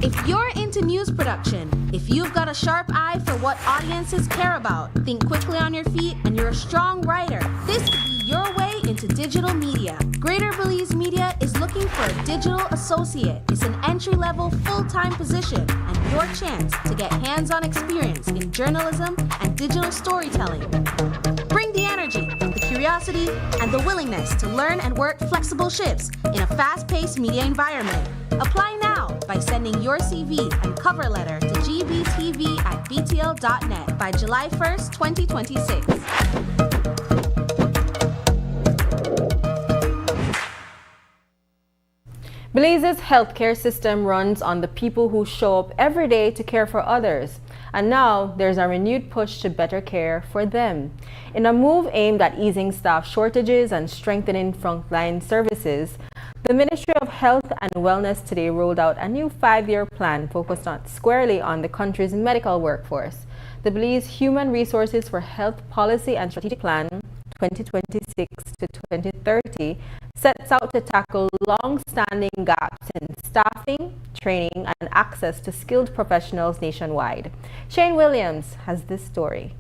If you're into news production, if you've got a sharp eye for what audiences care about, think quickly on your feet, and you're a strong writer, this could be your way into digital media. Greater Belize Media is looking for a digital associate. It's an entry-level, full-time position and your chance to get hands-on experience in journalism and digital storytelling. Bring the energy, the curiosity, and the willingness to learn and work flexible shifts in a fast-paced media environment. Apply now by sending your CV and cover letter to gbtv@btl.net by July 1st, 2026. Belize's healthcare system runs on the people who show up every day to care for others. And now there's a renewed push to better care for them. In a move aimed at easing staff shortages and strengthening frontline services, the Ministry of Health and Wellness today rolled out a new 5-year plan focused squarely on the country's medical workforce. The Belize Human Resources for Health Policy and Strategic Plan 2026 to 2030 sets out to tackle long-standing gaps in staffing, training, and access to skilled professionals nationwide. Shane Williams has this story.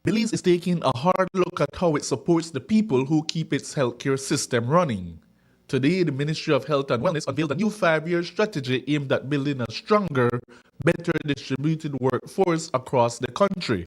Belize is taking a hard look at how it supports the people who keep its healthcare system running. Today, the Ministry of Health and Wellness unveiled a new 5-year strategy aimed at building a stronger, better distributed workforce across the country.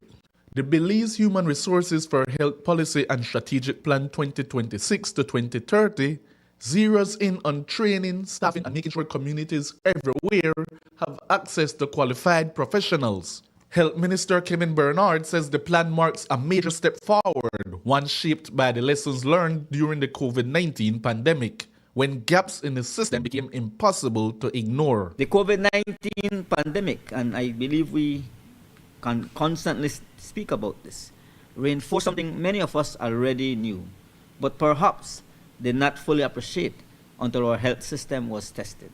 The Belize Human Resources for Health Policy and Strategic Plan 2026 to 2030 zeroes in on training, staffing, and making sure communities everywhere have access to qualified professionals. Health Minister Kevin Bernard says the plan marks a major step forward, one shaped by the lessons learned during the COVID-19 pandemic, when gaps in the system became impossible to ignore. The COVID-19 pandemic, and I believe we can constantly speak about this, reinforced something many of us already knew, but perhaps did not fully appreciate until our health system was tested.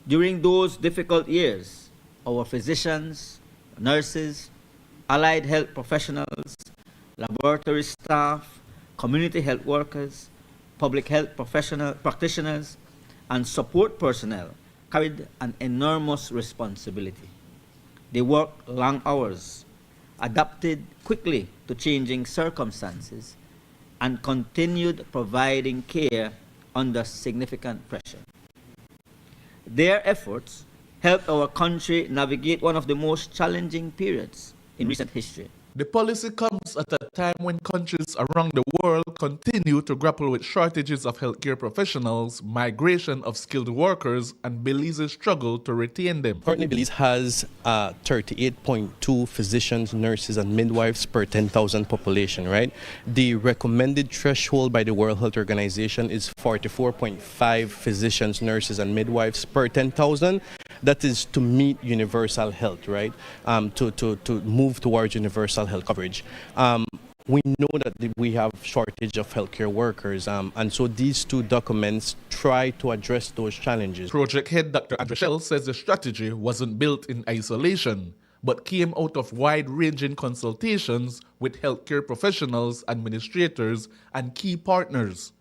During those difficult years, our physicians, nurses, allied health professionals, laboratory staff, community health workers, public health practitioners, and support personnel carried an enormous responsibility. They worked long hours, adapted quickly to changing circumstances, and continued providing care under significant pressure. Their efforts helped our country navigate one of the most challenging periods in recent history. The policy comes at a time when countries around the world continue to grapple with shortages of healthcare professionals, migration of skilled workers, and Belize's struggle to retain them. Currently, Belize has 38.2 physicians, nurses, and midwives per 10,000 population, right? The recommended threshold by the World Health Organization is 44.5 physicians, nurses, and midwives per 10,000. That is to meet universal health, right? To move towards universal health coverage. We know that we have shortage of healthcare workers, and so these two documents try to address those challenges. Project head Dr. Andrew Shell says the strategy wasn't built in isolation, but came out of wide-ranging consultations with healthcare professionals, administrators, and key partners.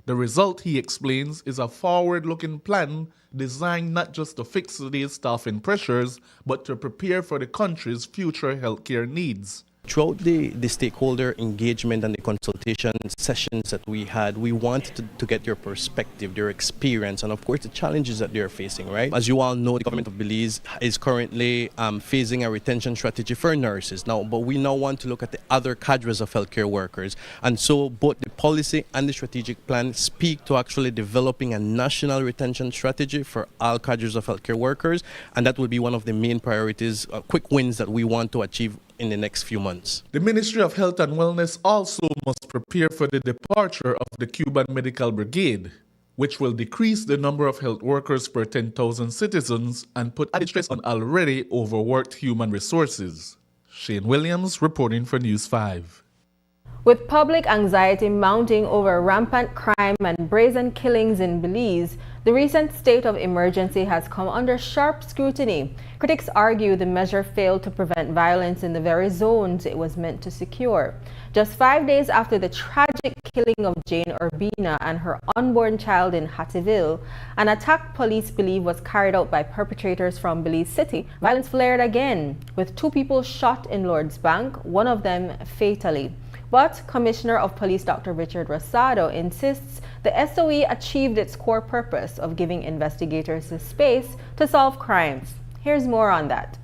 The result, he explains, is a forward-looking plan designed not just to fix today's staffing pressures, but to prepare for the country's future healthcare needs. Throughout the stakeholder engagement and the consultation sessions that we had, we wanted to get their perspective, their experience, and of course the challenges that they're facing, right? As you all know, the government of Belize is currently phasing a retention strategy for nurses now, but we now want to look at the other cadres of healthcare workers. And so both the policy and the strategic plan speak to actually developing a national retention strategy for all cadres of healthcare workers, and that will be one of the main priorities, quick wins that we want to achieve in the next few months. The Ministry of Health and Wellness also must prepare for the departure of the Cuban Medical Brigade, which will decrease the number of health workers per 10,000 citizens and put added stress on already overworked human resources. Shane Williams reporting for News 5. With public anxiety mounting over rampant crime and brazen killings in Belize, the recent state of emergency has come under sharp scrutiny. Critics argue the measure failed to prevent violence in the very zones it was meant to secure. Just 5 days after the tragic killing of Jane Urbina and her unborn child in Hattieville, an attack police believe was carried out by perpetrators from Belize City, violence flared again, with 2 people shot in Lord's Bank, one of them fatally. But Commissioner of Police Dr. Richard Rosado insists the SOE achieved its core purpose of giving investigators the space to solve crimes. Here's more on that.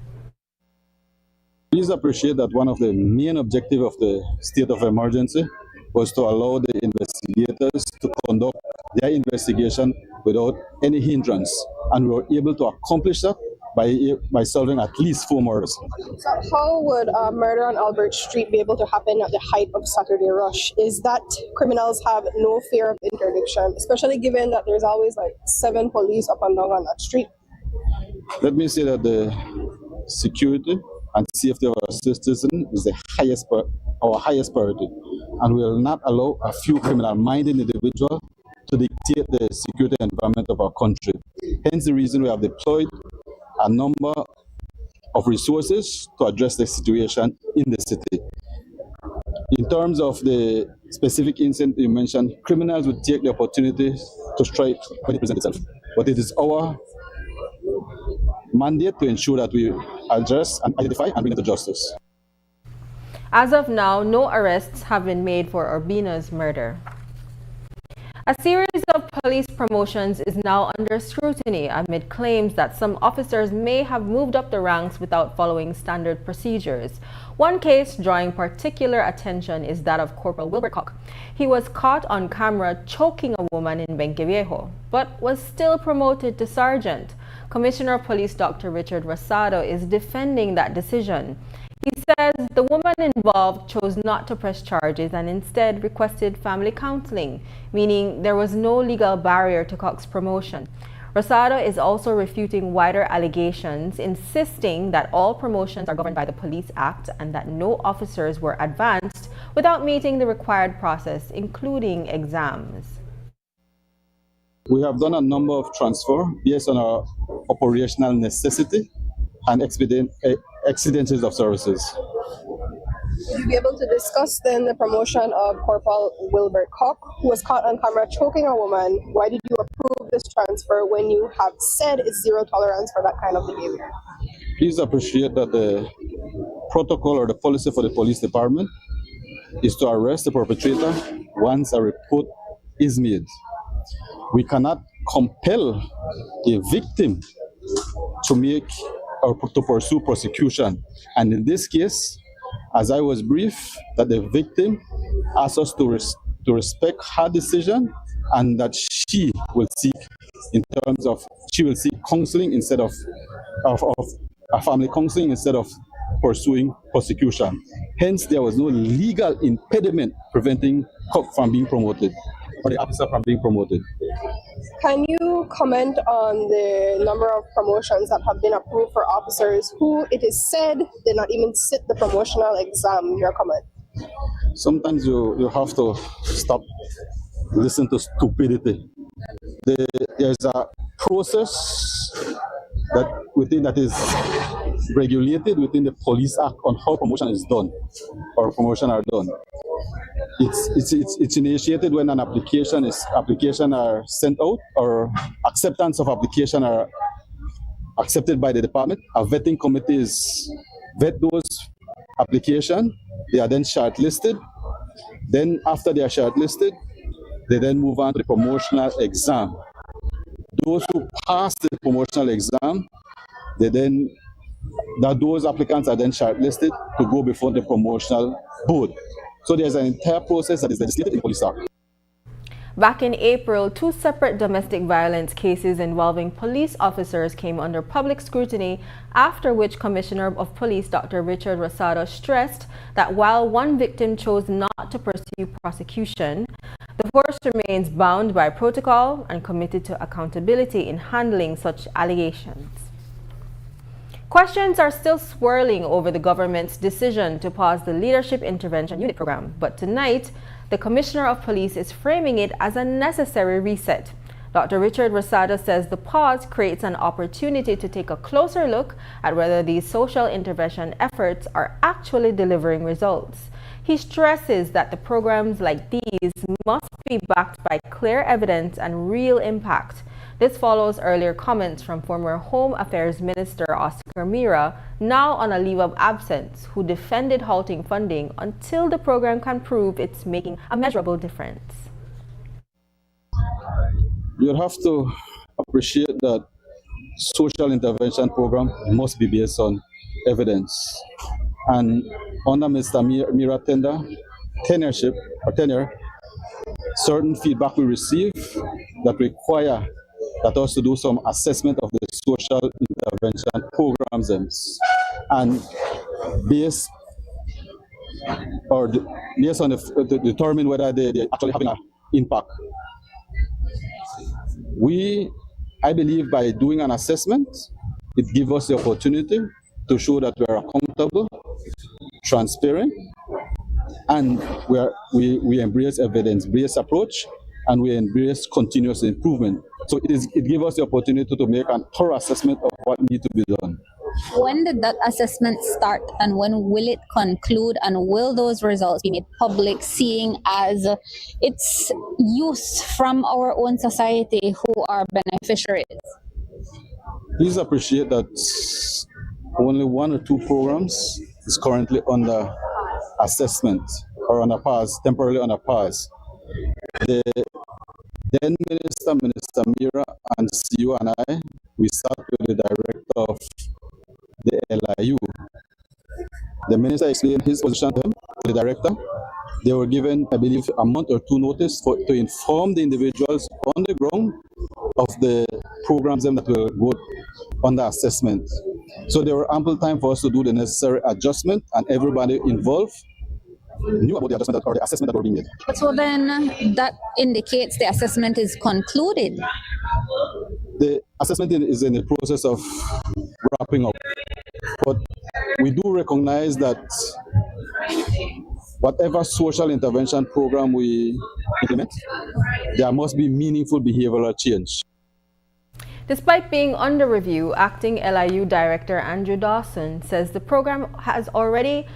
Please appreciate that one of the main objectives of the state of emergency was to allow the investigators to conduct their investigation without any hindrance. And we were able to accomplish that by solving at least 4 murders. So how would a murder on Albert Street be able to happen at the height of Saturday rush? Is that criminals have no fear of interdiction, especially given that there's always like 7 police up and down on that street? Let me say that the security and safety of our citizens is our highest priority, and we will not allow a few criminal-minded individuals to dictate the security environment of our country. Hence the reason we have deployed a number of resources to address the situation in the city. In terms of the specific incident you mentioned, criminals would take the opportunity to strike when it presents itself. But it is our mandate to ensure that we address and identify and bring it to justice. As of now, no arrests have been made for Urbina's murder. A series of police promotions is now under scrutiny amid claims that some officers may have moved up the ranks without following standard procedures. One case drawing particular attention is that of Corporal Wilbert Koch. He was caught on camera choking a woman in Benqueviejo, but was still promoted to sergeant. Commissioner of Police Dr. Richard Rosado is defending that decision. He says the woman involved chose not to press charges and instead requested family counseling, meaning there was no legal barrier to Koch's promotion. Rosado is also refuting wider allegations, insisting that all promotions are governed by the Police Act and that no officers were advanced without meeting the required process, including exams. We have done a number of transfers based on our operational necessity and exigencies of services. Would you be able to discuss then the promotion of Corporal Wilbert Koch, who was caught on camera choking a woman? Why did you approve this transfer when you have said it's zero tolerance for that kind of behavior? Please appreciate that the protocol or the policy for the police department is to arrest the perpetrator once a report is made. We cannot compel a victim to make or to pursue prosecution. And in this case, as I was briefed, that the victim asked us to respect her decision and that she will seek counseling instead of a family counseling instead of pursuing prosecution. Hence, there was no legal impediment preventing Koch from being promoted or the officer from being promoted. Can you comment on the number of promotions that have been approved for officers who it is said did not even sit the promotional exam? Your comment. Sometimes you have to stop, listen to stupidity. There's a process that is regulated within the Police Act on how promotion is done or promotion are done. It's initiated when an application are sent out or acceptance of application are accepted by the department. A vetting committee vet those applications. They are then shortlisted. Then after they are shortlisted, they then move on to the promotional exam. Those who pass the promotional exam, those applicants are then shortlisted to go before the promotional board. So there's an entire process that is legislated in the Police Act. Back in April, 2 separate domestic violence cases involving police officers came under public scrutiny, after which Commissioner of Police Dr. Richard Rosado stressed that while one victim chose not to pursue prosecution, the force remains bound by protocol and committed to accountability in handling such allegations. Questions are still swirling over the government's decision to pause the Leadership Intervention Unit program, but tonight, the Commissioner of Police is framing it as a necessary reset. Dr. Richard Rosado says the pause creates an opportunity to take a closer look at whether these social intervention efforts are actually delivering results. He stresses that the programs like these must be backed by clear evidence and real impact. This follows earlier comments from former Home Affairs Minister Oscar Mira, now on a leave of absence, who defended halting funding until the program can prove it's making a measurable difference. You have to appreciate that social intervention program must be based on evidence. And under Mr. Mira tenure, certain feedback we receive that require that us to do some assessment of the social intervention programs and based on to determine whether they're actually having an impact. I believe by doing an assessment, it gives us the opportunity to show that we are accountable, transparent, and we embrace evidence-based approach, and we embrace continuous improvement. So it gives us the opportunity to make a thorough assessment of what needs to be done. When did that assessment start, and when will it conclude, and will those results be made public, seeing as its use from our own society who are beneficiaries? Please appreciate that only 1 or 2 programs is currently under assessment or on a pause, temporarily on a pause. The then Minister Mira and CEO and I, we sat with the director of the LIU. The minister explained his position to him, to the director. They were given, I believe, a month or 2 notice to inform the individuals on the ground of the programs that will go under assessment. So there were ample time for us to do the necessary adjustment, and everybody involved knew about the adjustment or the assessment that were being made. So then that indicates the assessment is concluded. The assessment is in the process of wrapping up. But we do recognize that whatever social intervention program we implement, there must be meaningful behavioral change. Despite being under review, acting LIU Director Andrew Dawson says the program already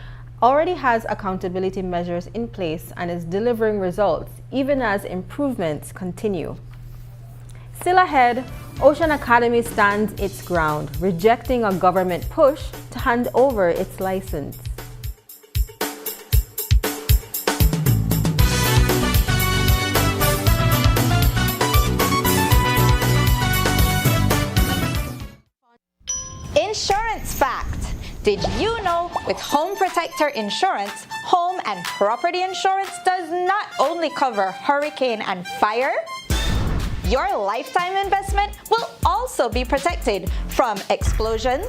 has accountability measures in place and is delivering results, even as improvements continue. Still ahead, Ocean Academy stands its ground, rejecting a government push to hand over its license. Insurance fact. Did you know with Home Protector Insurance, home and property insurance does not only cover hurricane and fire? Your lifetime investment will also be protected from explosions,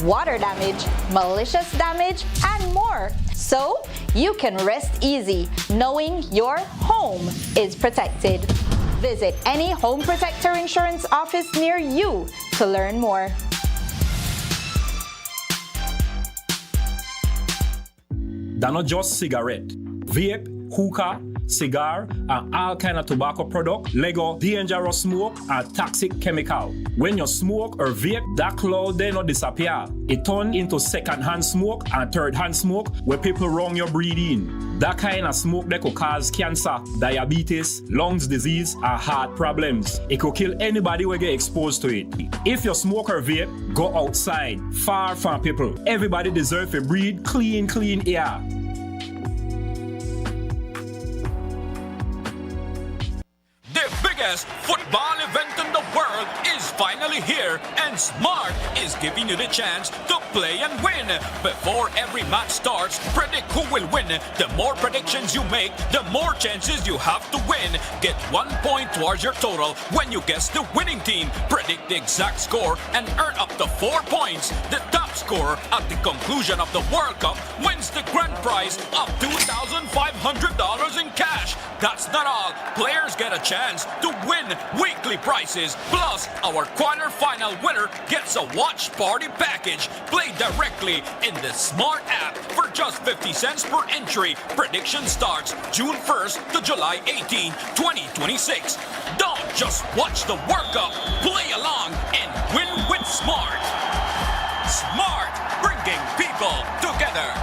water damage, malicious damage, and more. So you can rest easy knowing your home is protected. Visit any Home Protector Insurance office near you to learn more. They're not just cigarette, vape, hookah, cigar, and all kind of tobacco product, Lego, dangerous smoke, and toxic chemical. When you smoke or vape, that cloud then not disappear. It turn into second-hand smoke and third-hand smoke where people wrong your breathing. That kind of smoke that could cause cancer, diabetes, lungs disease, and heart problems. It could kill anybody who get exposed to it. If you smoke or vape, go outside, far from people. Everybody deserves to breathe clean air. Biggest football event in the world is finally here, and Smart is giving you the chance to play and win. Before every match starts, predict who will win. The more predictions you make, the more chances you have to win. Get 1 point towards your total when you guess the winning team. Predict the exact score and earn up to 4 points. The top scorer at the conclusion of the World Cup wins the grand prize of $2,500 in cash. That's not all. Players get a chance to win weekly prizes. Plus, our quarter-final winner gets a watch party package. Play directly in the Smart app for just 50 cents per entry. Prediction starts June 1st to July 18, 2026. Don't just watch the World Cup. Play along and win with Smart. Smart, bringing people together.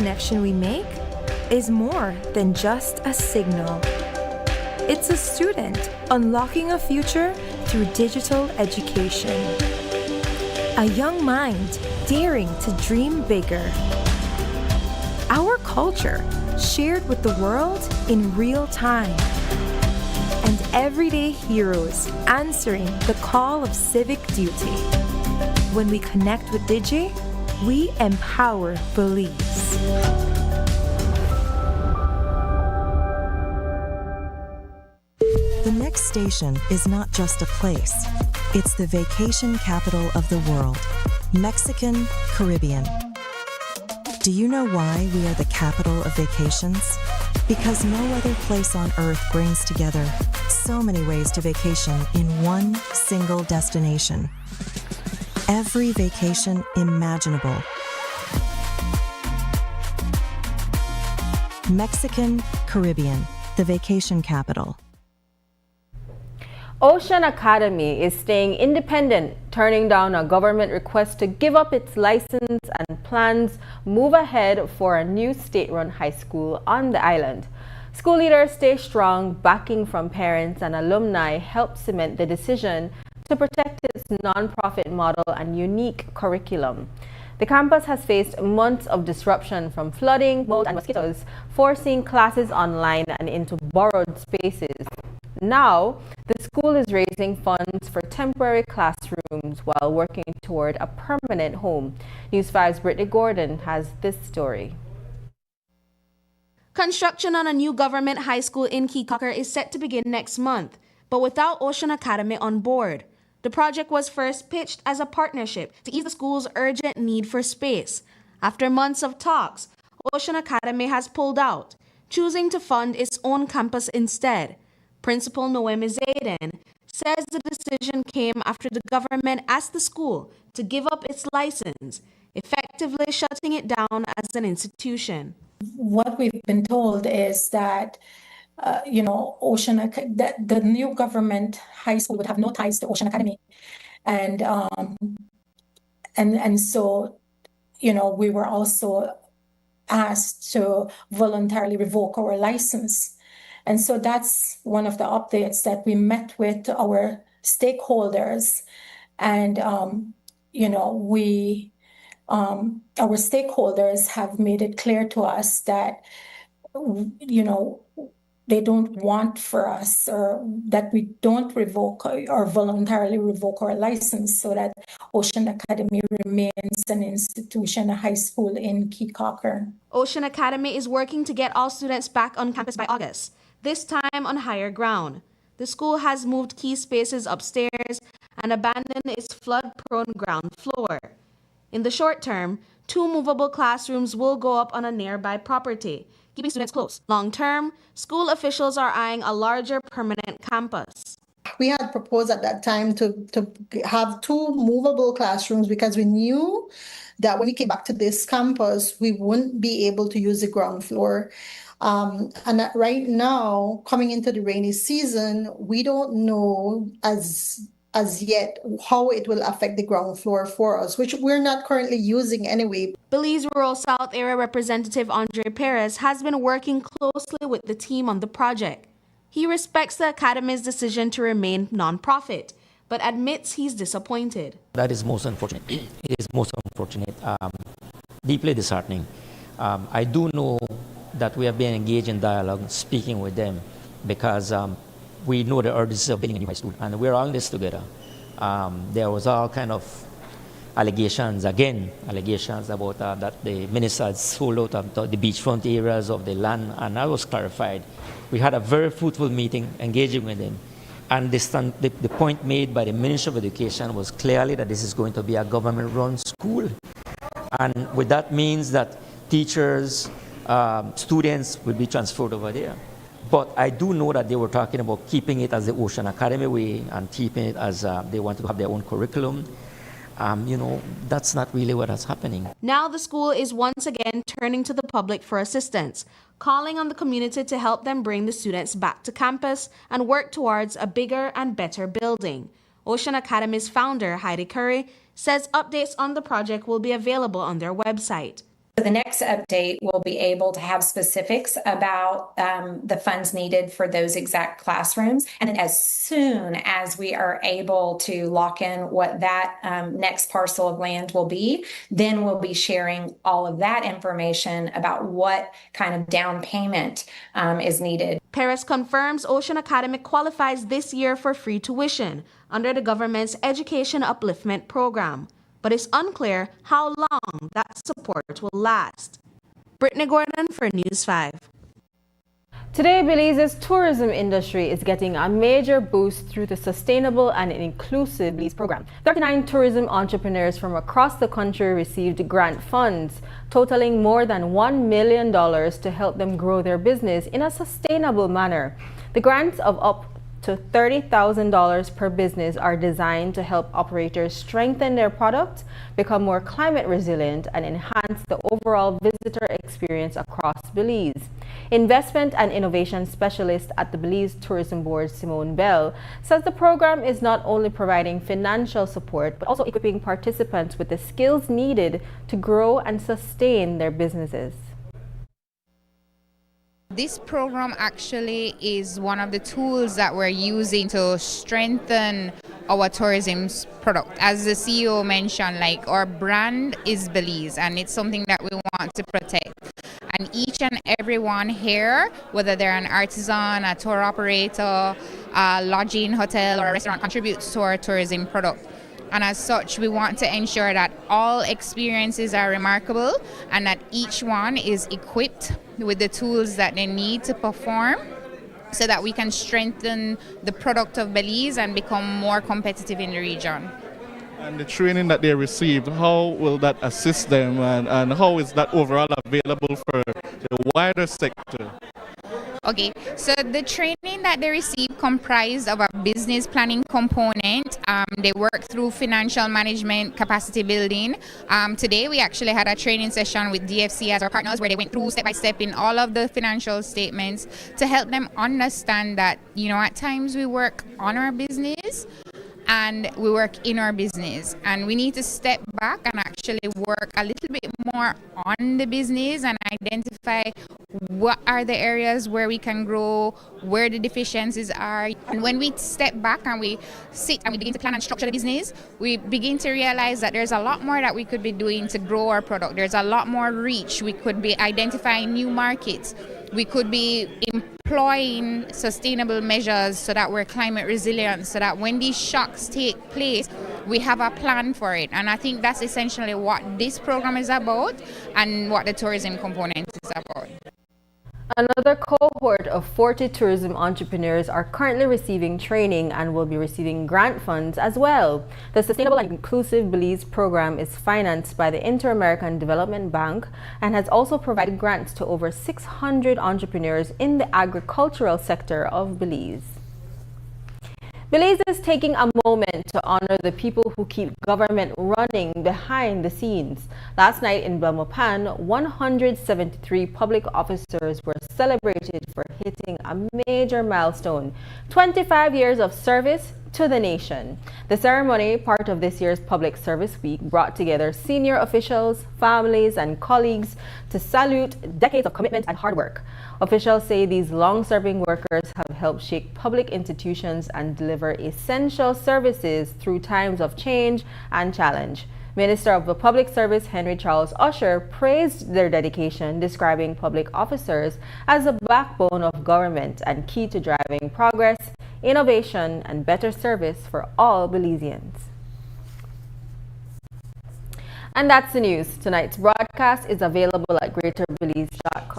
connection we make is more than just a signal. It's a student unlocking a future through digital education. A young mind daring to dream bigger. Our culture shared with the world in real time. And everyday heroes answering the call of civic duty. When we connect with Digi, we empower Belize. The next station is not just a place. It's the vacation capital of the world, Mexican Caribbean. Do you know why we are the capital of vacations? Because no other place on earth brings together so many ways to vacation in one single destination. Every vacation imaginable. Mexican Caribbean, the vacation capital. Ocean Academy is staying independent, turning down a government request to give up its license and plans move ahead for a new state-run high school on the island. School leaders stay strong, backing from parents and alumni help cement the decision to protect its non-profit model and unique curriculum. The campus has faced months of disruption from flooding, mold and mosquitoes, forcing classes online and into borrowed spaces. Now, the school is raising funds for temporary classrooms while working toward a permanent home. News 5's Brittany Gordon has this story. Construction on a new government high school in Key Cocker is set to begin next month, but without Ocean Academy on board. The project was first pitched as a partnership to ease the school's urgent need for space. After months of talks, Ocean Academy has pulled out, choosing to fund its own campus instead. Principal Noemi Zayden says the decision came after the government asked the school to give up its license, effectively shutting it down as an institution. What we've been told is that that the new government high school would have no ties to Ocean Academy, and so we were also asked to voluntarily revoke our license, and so that's one of the updates that we met with our stakeholders, and our stakeholders have made it clear to us that they don't want for us, or that we don't revoke or voluntarily revoke our license, so that Ocean Academy remains an institution, a high school in Key Cocker. Ocean Academy is working to get all students back on campus by August, this time on higher ground. The school has moved key spaces upstairs and abandoned its flood-prone ground floor. In the short term, 2 movable classrooms will go up on a nearby property, keeping students close. Long term, school officials are eyeing a larger permanent campus. We had proposed at that time to have 2 movable classrooms because we knew that when we came back to this campus, we wouldn't be able to use the ground floor. And that right now, coming into the rainy season, we don't know as yet how it will affect the ground floor for us, which we're not currently using anyway. Belize Rural South Area Representative Andre Perez has been working closely with the team on the project. He respects the Academy's decision to remain non-profit, but admits he's disappointed. That is most unfortunate. It is most unfortunate, deeply disheartening. I do know that we have been engaged in dialogue, speaking with them, because we know the urgency of building a new high school, and we're all in this together. There was all kind of allegations about that the minister had sold out the beachfront areas of the land, and that was clarified. We had a very fruitful meeting engaging with them, and the point made by the Minister of Education was clearly that this is going to be a government-run school, and with that means that teachers, students will be transferred over there. But I do know that they were talking about keeping it as the Ocean Academy way and keeping it as they wanted to have their own curriculum. That's not really what is happening. Now the school is once again turning to the public for assistance, calling on the community to help them bring the students back to campus and work towards a bigger and better building. Ocean Academy's founder, Heidi Curry, says updates on the project will be available on their website. So the next update will be able to have specifics about the funds needed for those exact classrooms. And then as soon as we are able to lock in what that next parcel of land will be, then we'll be sharing all of that information about what kind of down payment is needed. Paris confirms Ocean Academy qualifies this year for free tuition under the government's Education Upliftment Program, but it's unclear how long that support will last. Brittany Gordon for News 5. Today, Belize's tourism industry is getting a major boost through the Sustainable and Inclusive Belize program. 39 tourism entrepreneurs from across the country received grant funds, totaling more than $1 million to help them grow their business in a sustainable manner. The grants of up to $30,000 per business are designed to help operators strengthen their product, become more climate resilient, and enhance the overall visitor experience across Belize. Investment and Innovation Specialist at the Belize Tourism Board, Simone Bell, says the program is not only providing financial support, but also equipping participants with the skills needed to grow and sustain their businesses. This program actually is one of the tools that we're using to strengthen our tourism product. As the CEO mentioned, like, our brand is Belize, and it's something that we want to protect. And each and every one here, whether they're an artisan, a tour operator, a lodging, hotel, or a restaurant, contributes to our tourism product. And as such, we want to ensure that all experiences are remarkable and that each one is equipped with the tools that they need to perform so that we can strengthen the product of Belize and become more competitive in the region. And the training that they receive, how will that assist them, and how is that overall available for the wider sector? Okay, so the training that they receive comprised of a business planning component. They work through financial management, capacity building. Today we actually had a training session with DFC as our partners where they went through step by step in all of the financial statements to help them understand that, you know, at times we work on our business and we work in our business, and we need to step back and actually work a little bit more on the business and identify what are the areas where we can grow, where the deficiencies are. And when we step back and we sit and we begin to plan and structure the business, we begin to realize that there's a lot more that we could be doing to grow our product. There's a lot more reach. We could be identifying new markets. We could be employing sustainable measures so that we're climate resilient, so that when these shocks take place, we have a plan for it. And I think that's essentially what this program is about and what the tourism component is about. Another cohort of 40 tourism entrepreneurs are currently receiving training and will be receiving grant funds as well. The Sustainable and Inclusive Belize program is financed by the Inter-American Development Bank and has also provided grants to over 600 entrepreneurs in the agricultural sector of Belize. Belize is taking a moment to honor the people who keep government running behind the scenes. Last night in Belmopan, 173 public officers were celebrated for hitting a major milestone, 25 years of service to the nation. The ceremony, part of this year's Public Service Week, brought together senior officials, families, and colleagues to salute decades of commitment and hard work. Officials say these long-serving workers have helped shape public institutions and deliver essential services through times of change and challenge. Minister of the Public Service Henry Charles Usher praised their dedication, describing public officers as the backbone of government and key to driving progress, innovation, and better service for all Belizeans. And that's the news. Tonight's broadcast is available at greaterbelize.com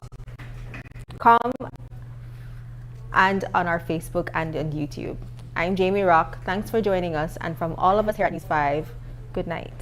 and on our Facebook and on YouTube. I'm Jamie Rock. Thanks for joining us, and from all of us here at News 5, good night.